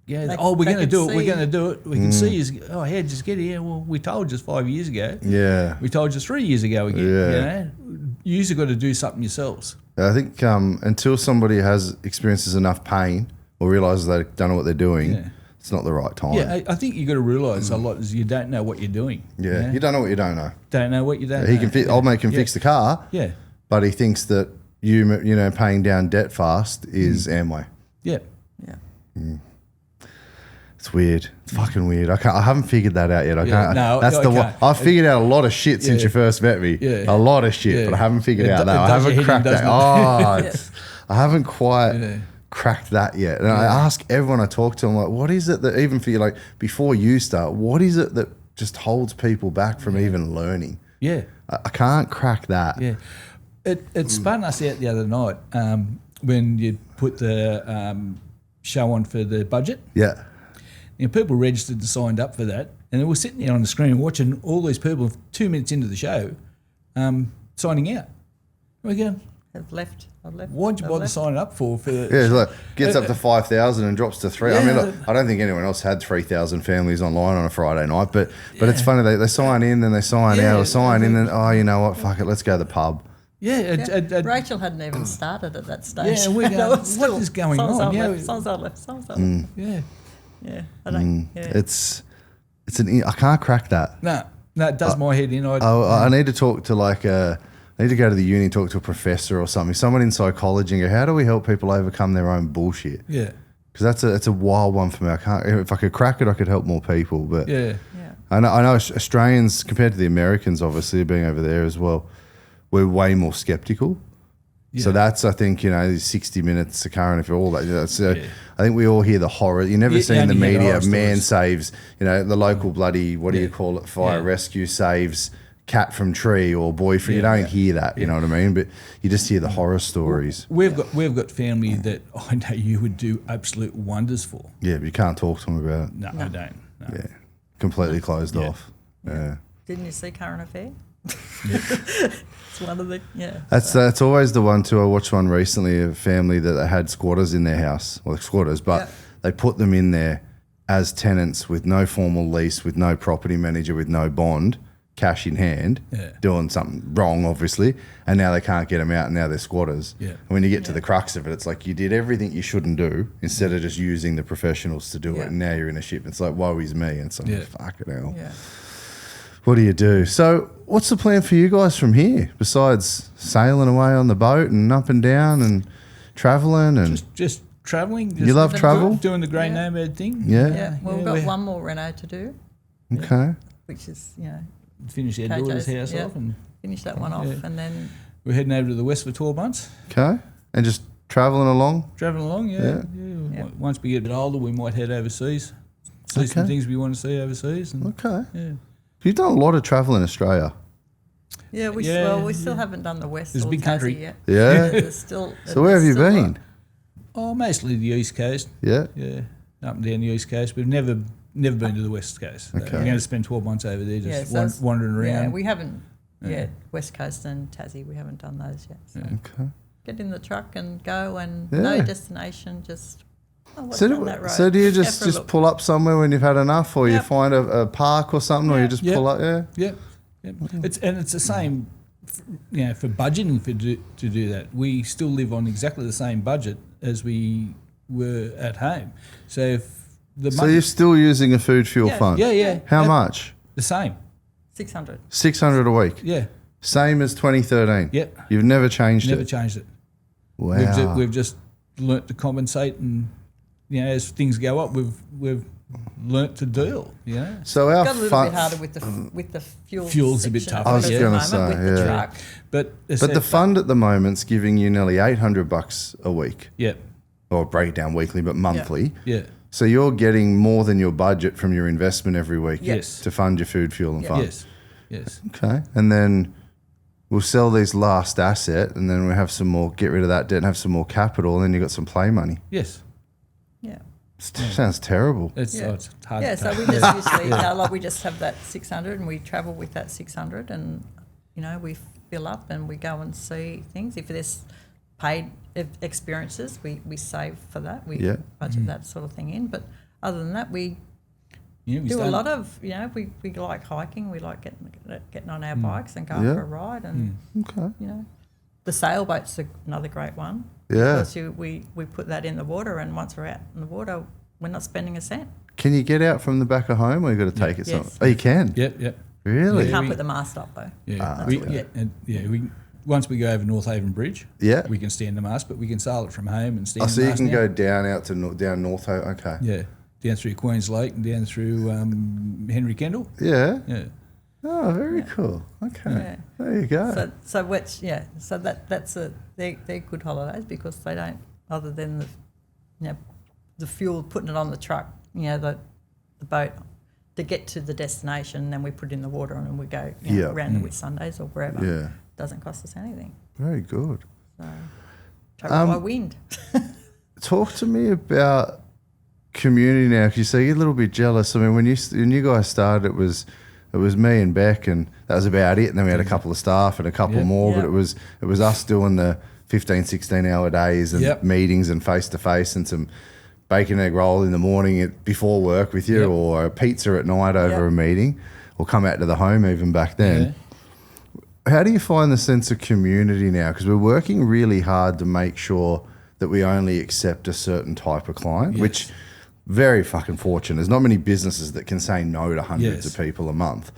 we're going to do it. We're going to do it. We can see you. Just get here. Well, we told you 5 years ago. We told you 3 years ago again. You've got to do something yourselves. I think until somebody experiences enough pain or realises they don't know what they're doing, it's not the right time. I think you've got to realise a lot is you don't know what you're doing. You don't know what you don't know. Don't know what you don't know. Old mate can fix the car. But he thinks that you paying down debt fast is Amway. It's weird. It's fucking weird. I haven't figured that out yet. I can't. No, that's the one. I've figured out a lot of shit since you first met me. A lot of shit, but I haven't figured out that. I haven't cracked that. I haven't quite cracked that yet. And I ask everyone I talk to, I'm like, what is it that, even for you, like before you start, what is it that just holds people back from even learning? I can't crack that. It spun us out the other night. when you put the show on for the budget. Yeah. People registered and signed up for that, and they were sitting there on the screen watching all these people 2 minutes into the show signing out. We go, I've left. why'd you bother signing up for? Yeah, it's like gets up to 5,000 and drops to 3. I mean, look, I don't think anyone else had 3,000 families online on a Friday night, but it's funny, they sign in, then they sign out, or sign in, and you know what, fuck it, let's go to the pub. Yeah, Rachel hadn't even started at that stage. Yeah, we're going, what is going on? Someone's left. Yeah. Yeah, I don't. Yeah. I can't crack that. No, it does my head in. I need to talk to I need to go to the uni and talk to a professor or something, someone in psychology, and go, how do we help people overcome their own bullshit? Yeah. Because that's a wild one for me. I can't. If I could crack it, I could help more people. But yeah. I know Australians, compared to the Americans, obviously being over there as well, we're way more skeptical. Yeah. So that's, I think, these 60 Minutes, the current affair, all that. I think we all hear the horror. You never see in the media, man saves, the local bloody, what do you call it, fire rescue saves cat from tree or boyfriend. You don't hear that, you know what I mean? But you just hear the horror stories. We've got family that I know you would do absolute wonders for. Yeah, but you can't talk to them about it. No, I don't. No. Yeah, completely closed off. Yeah. Didn't you see Current Affair? It's one of the That's always the one too. I watched one recently, a family that had squatters in their house, but they put them in there as tenants with no formal lease, with no property manager, with no bond, cash in hand, doing something wrong obviously, and now they can't get them out, and now they're squatters. And when you get to the crux of it, it's like you did everything you shouldn't do instead of just using the professionals to do it, and now you're in a ship. It's like, woe is me, and it's like, fuck it hell. What do you do? So what's the plan for you guys from here, besides sailing away on the boat and up and down and travelling? And just travelling. You love travel? Doing the Great Nomad thing. Yeah. Well, we've got one more reno to do. Okay. Which is, finish our daughter's house off and finish that one off, and then we're heading over to the west for 12 months. Okay. And just travelling along? Travelling along, yeah. Once we get a bit older, we might head overseas. See some things we want to see overseas. And, Yeah. You've done a lot of travel in Australia. Yeah, we still haven't done the west. It's a big country yet. Yeah. There's still. So where have you been? Mostly the east coast. Yeah. Yeah, up and down the east coast. We've never been to the west coast. Okay. We're going to spend 12 months over there, just wandering around. Yeah, we haven't. Yeah, west coast and Tassie, we haven't done those yet. So. Okay. Get in the truck and go, and no destination, just. So do you just pull up somewhere when you've had enough, or you find a park or something, or you just pull up? Yeah. It's the same, for budgeting to do that. We still live on exactly the same budget as we were at home. So if the money, you're still using a food fuel fund? Yeah. How much? The same. 600. 600 a week. Yeah. Same as 2013. Yeah. You've never changed it. Never changed it. Wow. We've just learnt to compensate, and as things go up, we've learnt to deal. So our got a little bit harder with the fuel. Fuel's a bit tougher. I was going to say, with the truck. But the fund at the moment's giving you nearly $800 a week. Yeah. Or break it down weekly, but monthly. Yeah. So you're getting more than your budget from your investment every week. Yes. To fund your food, fuel, and fund. Yes. Okay, and then we'll sell these last asset, and then we'll have some more. Get rid of that debt and have some more capital, and then you got some play money. Yes. Yeah. Sounds terrible. It's hard. Yeah, so we just usually we just have that 600, and we travel with that 600, and we fill up and we go and see things. If there's paid experiences, we save for that. We budget that sort of thing in. But other than that, we do a lot of we like hiking. We like getting on our bikes and going for a ride, and the sailboat's another great one. Yeah. Because we put that in the water, and once we're out in the water, we're not spending a cent. Can you get out from the back of home, or you got to take it somewhere? Oh, you can? Yep. Really? We can't put the mast up though. We once we go over North Haven Bridge, we can stand the mast, but we can sail it from home and stand the mast. So you can go down out to down North Haven, okay. Yeah, down through Queen's Lake and down through Henry Kendall. Yeah. Yeah. Oh, very cool. Okay. Yeah. There you go. So they're good holidays, because they don't, other than the fuel, putting it on the truck, the boat to get to the destination, and then we put it in the water and we go around the Whit Sundays or wherever. Yeah. Doesn't cost us anything. Very good. So. travel by wind. Talk to me about community now, because you say you're a little bit jealous. I mean, when you guys started, it was me and Beck, and that was about it. And then we had a couple of staff and a couple more, but it was us doing the 15, 16-hour days and meetings and face-to-face and some bacon egg roll in the morning before work with you, or a pizza at night over a meeting, or come out to the home even back then. How do you find the sense of community now? Because we're working really hard to make sure that we only accept a certain type of client, which very fucking fortunate. There's not many businesses that can say no to hundreds of people a month.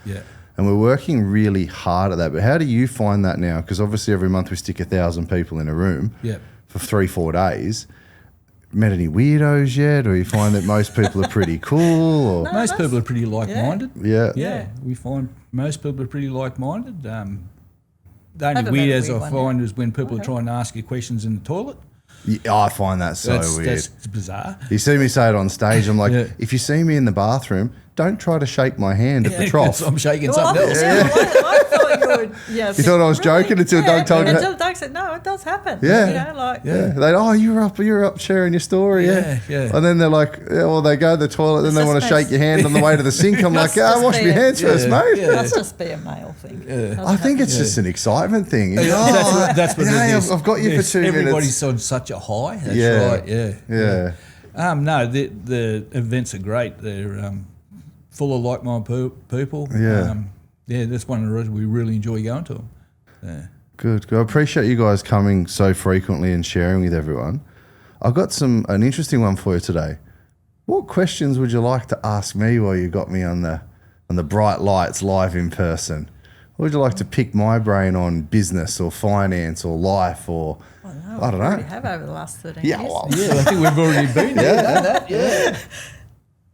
And we're working really hard at that. But how do you find that now? Because obviously every month we stick 1,000 people in a room for 3-4 days. Met any weirdos yet? Or you find that most people are pretty cool? Or? No, most people are pretty like-minded. Yeah. We find most people are pretty like-minded. The only weirdos I find is when people are trying to ask you questions in the toilet. Yeah, I find that so weird. That's bizarre. You see me say it on stage, I'm like, if you see me in the bathroom, don't try to shake my hand at the trough. I'm shaking something else. I thought you would. You thought I was joking until Doug told me. Until Doug said, no, it does happen. They you're up sharing your story. And then they're like, they go to the toilet, then they want to shake your hand on the way to the sink. I'm like, wash your hands first, mate. That's just be a male thing. I think it's just an excitement thing. That's what it is. I've got you for 2 minutes. Everybody's on such a high. That's right. No, the events are great. They're full of like-minded people. That's one of the reasons we really enjoy going to them. Good. I appreciate you guys coming so frequently and sharing with everyone. I've got an interesting one for you today. What questions would you like to ask me while you got me on the bright lights live in person? What would you like to pick my brain on business or finance or life or I don't know? We have over the last 13 years. I think we've already been there.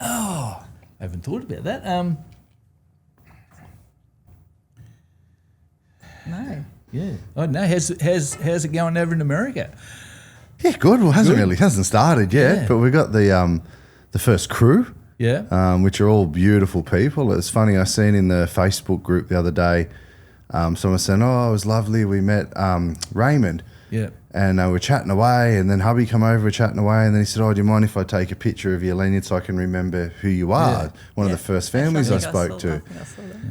Oh, I haven't thought about that. No. Yeah. I don't know. How's it going over in America? Yeah, good. Well, it hasn't started yet, but we got the first crew. Which are all beautiful people. It's funny, I seen in the Facebook group the other day, someone saying, it was lovely. We met Raymond. And we're chatting away, and then hubby come over, we're chatting away, and then he said, do you mind if I take a picture of you, Leonard, so I can remember who you are? One of the first families I spoke to.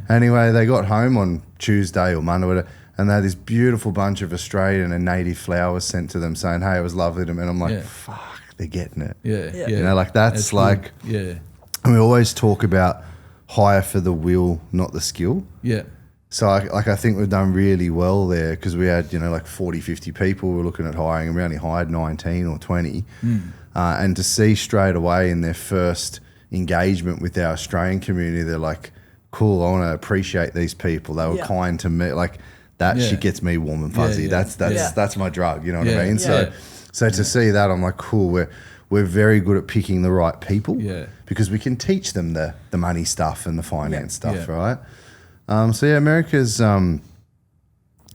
Anyway, they got home on Tuesday or Monday, whatever, and they had this beautiful bunch of Australian and native flowers sent to them saying, hey, it was lovely to meet. And I'm like, fuck, they're getting it. You know, like that's like, and we always talk about hire for the will, not the skill. So I think we've done really well there because we had, 40, 50 people we were looking at hiring, and we only hired 19 or 20. And to see straight away in their first engagement with our Australian community, they're like, cool, I want to appreciate these people. They were kind to me. Like that shit gets me warm and fuzzy. That's my drug, you know what I mean? So to see that, I'm like, cool, we're very good at picking the right people because we can teach them the money stuff and the finance stuff, right? America's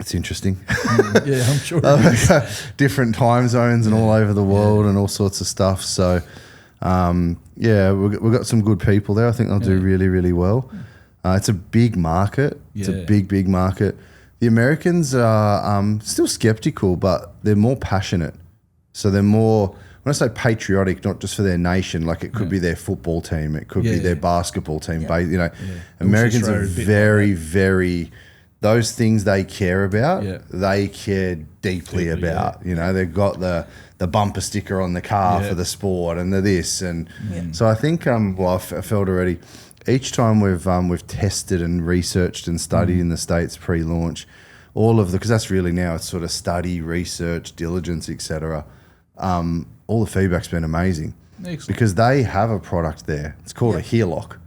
it's interesting. I'm sure. Different time zones and all over the world and all sorts of stuff. So, we've got some good people there. I think they'll do really, really well. It's a big market. It's a big market. The Americans are still skeptical, but they're more passionate. So they're more, when I say patriotic, not just for their nation, like it could be their football team, it could be their basketball team. Americans are very, very, those things they care about, they care deeply about. They've got the bumper sticker on the car for the sport and the this. And so I think, I felt already, each time we've tested and researched and studied in the States pre-launch, because that's really now it's sort of study, research, diligence, etc. All the feedback's been amazing. Excellent. Because they have a product there. It's called a HELOC.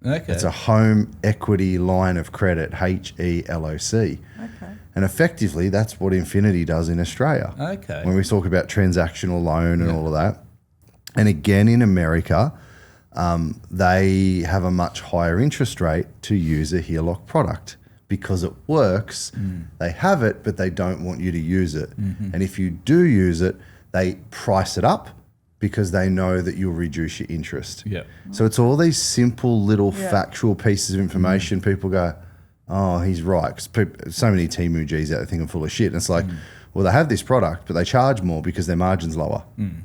Okay. It's a home equity line of credit, HELOC. Okay. And effectively, that's what Infinity does in Australia. Okay. When we talk about transactional loan and all of that. And again, in America, they have a much higher interest rate to use a HELOC product because it works. They have it, but they don't want you to use it. And if you do use it, they price it up because they know that you'll reduce your interest. So it's all these simple little factual pieces of information. People go, oh, he's right. Because so many Timu Gs out there think I'm full of shit. And it's like, well, they have this product, but they charge more because their margin's lower.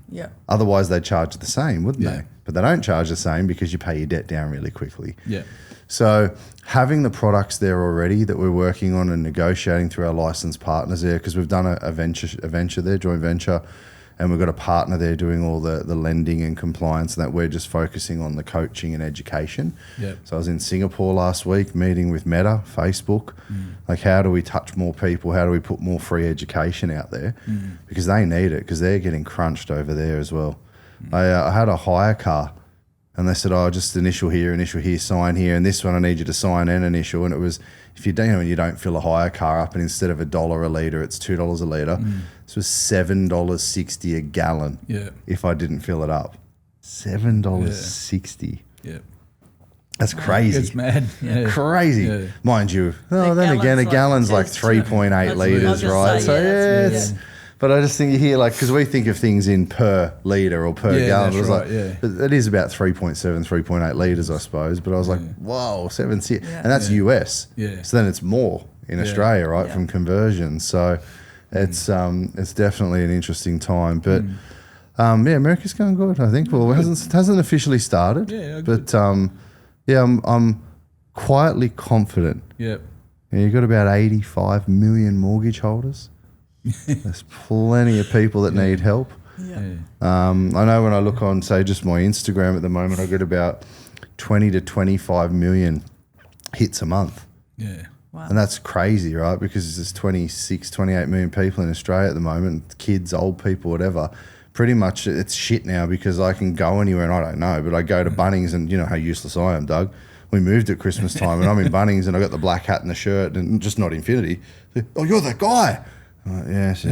Yeah. Otherwise, they'd charge the same, wouldn't Yeah. they? But they don't charge the same because you pay your debt down really quickly. Yeah. So having the products there already that we're working on and negotiating through our licensed partners there, because we've done a venture there, joint venture, and we've got a partner there doing all the lending and compliance, and that we're just focusing on the coaching and education. Yep. So I was in Singapore last week meeting with Meta, Facebook. Like, how do we touch more people? How do we put more free education out there? Because they need it, because they're getting crunched over there as well. I had a hire car, and they said, oh, just initial here, sign here, and this one I need you to sign and initial. And it was, if you don't, you don't fill a hire car up, and instead of $1 a litre, it's $2 a litre. This was $7.60 a gallon. Yeah. If I didn't fill it up, $7.60. Yeah. That's crazy. It's mad. Yeah. Crazy. Yeah. Mind you, The then again, a gallon's gallon's like like 3.8 That's what I litres, was just right? saying, So, yeah, it's... But I just think you hear, like, because we think of things in per litre or per Yeah, gallon. that's It was right, like, yeah. but it is about 3.7, 3.8 litres, I suppose. But I was like, whoa, 7.6. Yeah. And that's US. Yeah. So then it's more in Australia, right, Yeah. from conversion. So it's definitely an interesting time. But, America's going good, I think. Well, it hasn't officially started. Yeah, but, I'm quietly confident. Yep. You've got about 85 million mortgage holders. There's plenty of people that need help. Yeah. I know when I look on, say, just my Instagram at the moment, I get about 20 to 25 million hits a month. Yeah. Wow. And that's crazy, right? Because there's 26, 28 million people in Australia at the moment, kids, old people, whatever. Pretty much it's shit now, because I can go anywhere and I don't know, but I go to Bunnings, and you know how useless I am, Doug. We moved at Christmas time and I'm in Bunnings and I got the black hat and the shirt, and just not Infinity. Oh, you're that guy. I'm like, yes.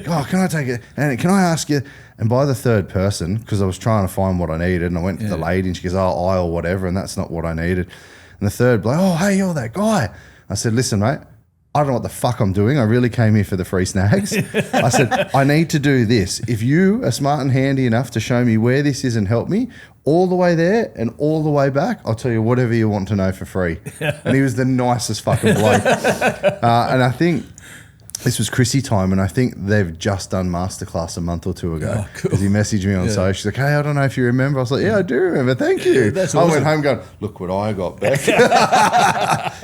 Oh, can I take it? And can I ask you? And by the third person, because I was trying to find what I needed, and I went to the lady and she goes, oh, I or whatever, and that's not what I needed. And the third bloke, oh, hey, you're that guy. I said, listen, mate, I don't know what the fuck I'm doing. I really came here for the free snacks. I said, I need to do this. If you are smart and handy enough to show me where this is and help me all the way there and all the way back, I'll tell you whatever you want to know for free. And he was the nicest fucking bloke. And I think this was Chrissy time, and I think they've just done Masterclass a month or two ago. Oh, cool. Because he messaged me on social. She's like, hey, I don't know if you remember. I was like, yeah, I do remember. Thank you. That's I awesome. went home going, look what I got, Beck.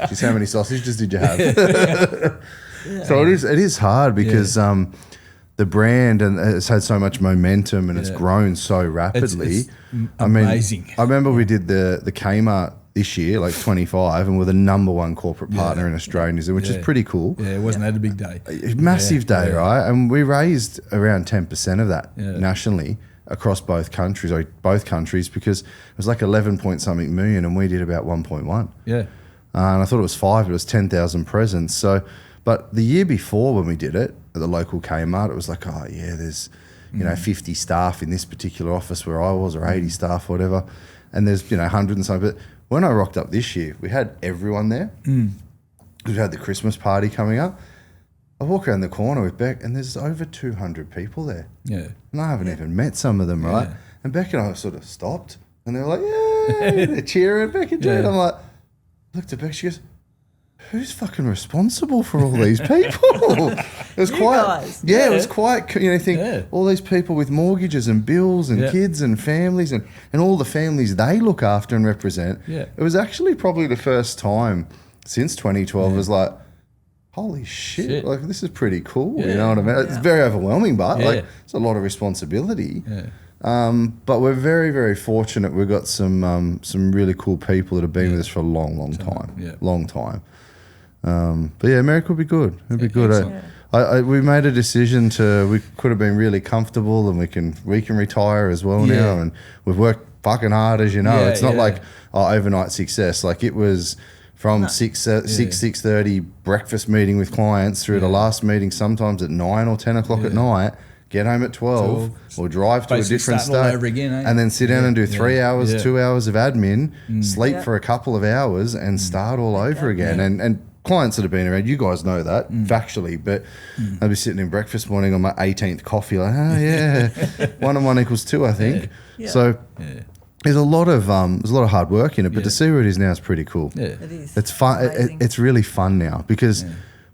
She's, how many sausages did you have? So it is hard because the brand, and it's had so much momentum, and it's grown so rapidly. It's amazing. I remember we did the Kmart this year, like 25, and we're the number one corporate partner in Australia and New Zealand, which is pretty cool. Yeah, it wasn't that a big day. Massive day, right? And we raised around 10% of that Yeah. nationally across both countries, because it was like 11 point something million, and we did about 1.1. Yeah. And I thought it was 5, but it was 10,000 presents. So, but the year before when we did it at the local Kmart, it was like, oh yeah, there's 50 staff in this particular office where I was, or 80 staff, or whatever, and there's 100 and something. But when I rocked up this year, we had everyone there. We had the Christmas party coming up. I walk around the corner with Beck, and there's over 200 people there. Yeah. And I haven't even met some of them, right? Yeah. And Beck and I sort of stopped, and they were like, yeah, they're cheering, Beck and Jade. Yeah. I'm like, looked at Beck, she goes, who's fucking responsible for all these people? It was guys. it was quite, Yeah. all these people with mortgages and bills and kids and families and all the families they look after and represent. Yeah. It was actually probably the first time since 2012 was like, holy shit, like this is pretty cool. You know what I mean? It's very overwhelming, but like it's a lot of responsibility. Yeah. But we're very, very fortunate. We've got some really cool people that have been with us for a long, long time. Yeah. Long time. But yeah, America will be good. It'll be good. Excellent. We made a decision we could have been really comfortable, and we can retire as well now. And we've worked fucking hard, as you know. It's not like overnight success. Like it was from 6:30 breakfast meeting with clients through the last meeting, sometimes at 9 or 10 o'clock at night. Get home at 12 or drive to a Basically different starting all state over again, eh? and then sit down and do 3 hours, 2 hours of admin, sleep Yeah. for a couple of hours and start all over again. And clients that have been around, you guys know that factually, but I'll be sitting in breakfast morning on my 18th coffee like, 1 and 1 equals 2, I think. So there's a lot of hard work in it, but to see where it is now is pretty cool. Yeah. It is. It's fun. Amazing. It's really fun now because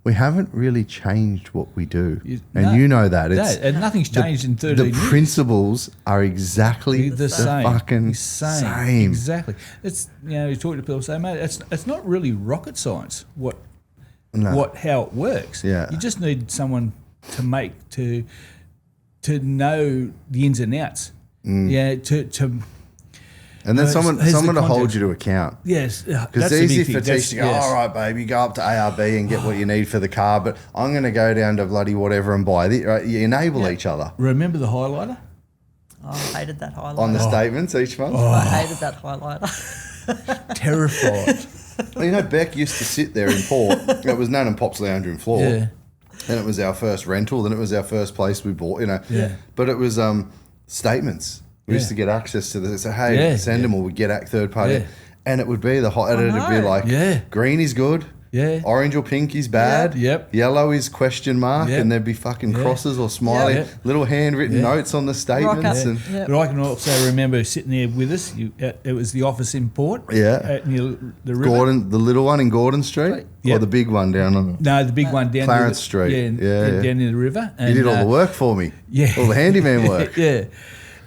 we haven't really changed what we do. No. You know that. And nothing's changed in 13 years. The principles are exactly the fucking same. Exactly. It's, you talk to people, say, mate, it's not really rocket science how it works. Yeah. You just need someone to know the ins and outs. Yeah, and then someone to hold you to account. Yes, because it's easy for teaching. All right, baby, go up to ARB and get what you need for the car. But I'm going to go down to bloody whatever and buy it. Right? You enable each other. Remember the highlighter? Oh, I hated that highlighter. On the statements each month. I hated that highlighter. Terrified. Well, Beck used to sit there in port. It was Nan and Pop's lounge room floor. Yeah. And it was our first rental. Then it was our first place we bought. Yeah. But it was statements. We used to get access to this. So, hey, send them, or we'd get third party. Yeah. And it would be it'd be like, green is good. Yeah. Orange or pink is bad. Yep. Yellow is question mark. Yep. And there'd be fucking crosses or smiley. Yep. Little handwritten notes on the statements. But I can also remember sitting there with us. It was the office in Port. Yeah. Near the river. Gordon, the little one in Gordon Street? Yep. Or the big one down on... No, the big one down... Clarence Street. Down near the river. And, you did all the work for me. Yeah. All the handyman work. Yeah.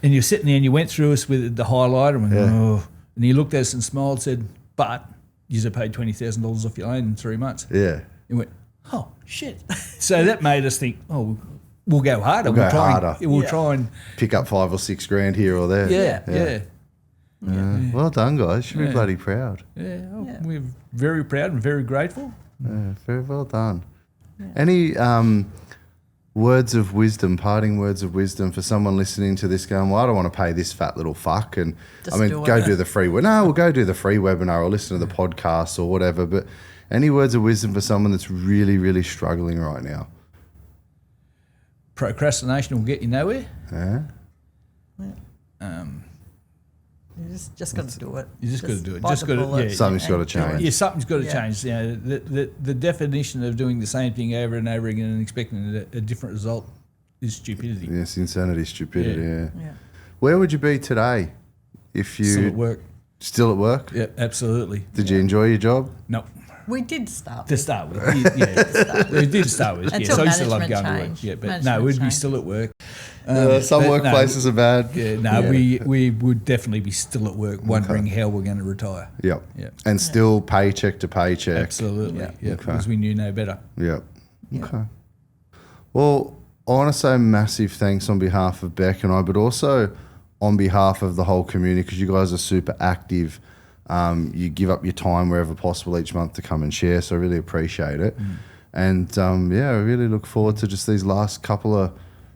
And you're sitting there and you went through us with the highlighter and and he looked at us and smiled and said, but you have paid $20,000 off your loan in 3 months. Yeah. And went, oh, shit. So that made us think, we'll go harder. We'll try and pick up 5 or 6 grand here or there. Yeah. Well done, guys. Should be bloody proud. We're very proud and very grateful. Very well done. Yeah. Any parting words of wisdom for someone listening to this going, well, I don't want to pay this fat little fuck, and go do the free webinar. No, we'll go do the free webinar or listen to the podcast or whatever. But any words of wisdom for someone that's really, really struggling right now? Procrastination will get you nowhere. You just got to do it. You just got to do it. Something's got to change. Yeah, something's got to change. The definition of doing the same thing over and over again and expecting a different result is stupidity. Yes, insanity, stupidity. Yeah. Where would you be today if you still at work? Still at work? Yeah, absolutely. Did you enjoy your job? No. We did start with. To start with. We did start with. Until so I used to love going changed. to work. Yeah, but no, we'd be still at work. Some workplaces are bad. We would definitely be still at work, wondering how we're going to retire. Yep. And still paycheck to paycheck. Absolutely. Yeah. Because we knew no better. Yep. Okay. Well, I want to say massive thanks on behalf of Beck and I, but also on behalf of the whole community, because you guys are super active. You give up your time wherever possible each month to come and share, so I really appreciate it. And I really look forward to just these last couple of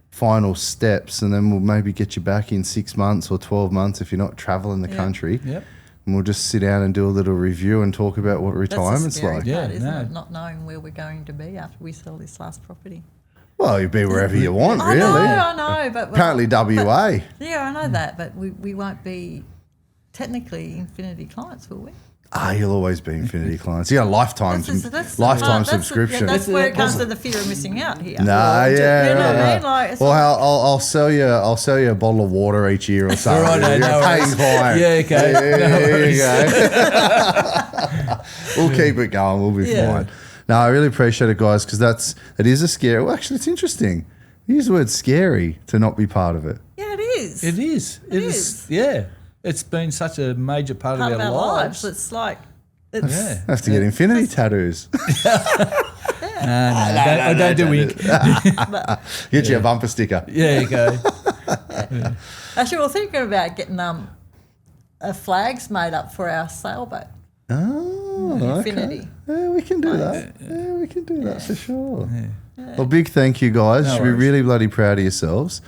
final steps, and then we'll maybe get you back in 6 months or 12 months if you're not traveling the country. Yep. And we'll just sit down and do a little review and talk about what retirement's like. Part, isn't it? Not knowing where we're going to be after we sell this last property. Well, you'll be wherever you want, really. I know, but apparently WA. I know that, but we won't be technically Infinity clients, will we? You'll always be Infinity clients. You got a lifetime subscription. That's where it comes to the fear of missing out here. You know what I mean? I'll sell you a bottle of water each year or something. Right, You're a paying client. Yeah, okay. There you go. We'll keep it going. We'll be fine. No, I really appreciate it, guys, because it is a scary. Well, actually, it's interesting. You use the word scary to not be part of it. Yeah, it is. It is. Yeah. It's been such a major part of our lives. It's like... Have to get infinity tattoos. I don't do ink. Get you a bumper sticker. Yeah, you go. Actually, we're thinking about getting flags made up for our sailboat. Oh, Infinity. Okay. Yeah, we can do that. Yeah, we can do that for sure. Yeah. Well, big thank you, guys. You should be really bloody proud of yourselves.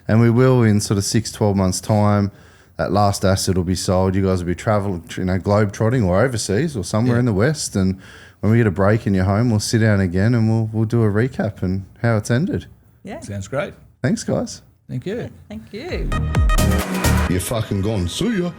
And we will in sort of 6-12 months' time. That last asset will be sold. You guys will be traveling, globe trotting or overseas or somewhere in the West. And when we get a break in your home, we'll sit down again and we'll do a recap and how it's ended. Yeah. Sounds great. Thanks, guys. Thank you. Thank you. You're fucking gone. See ya.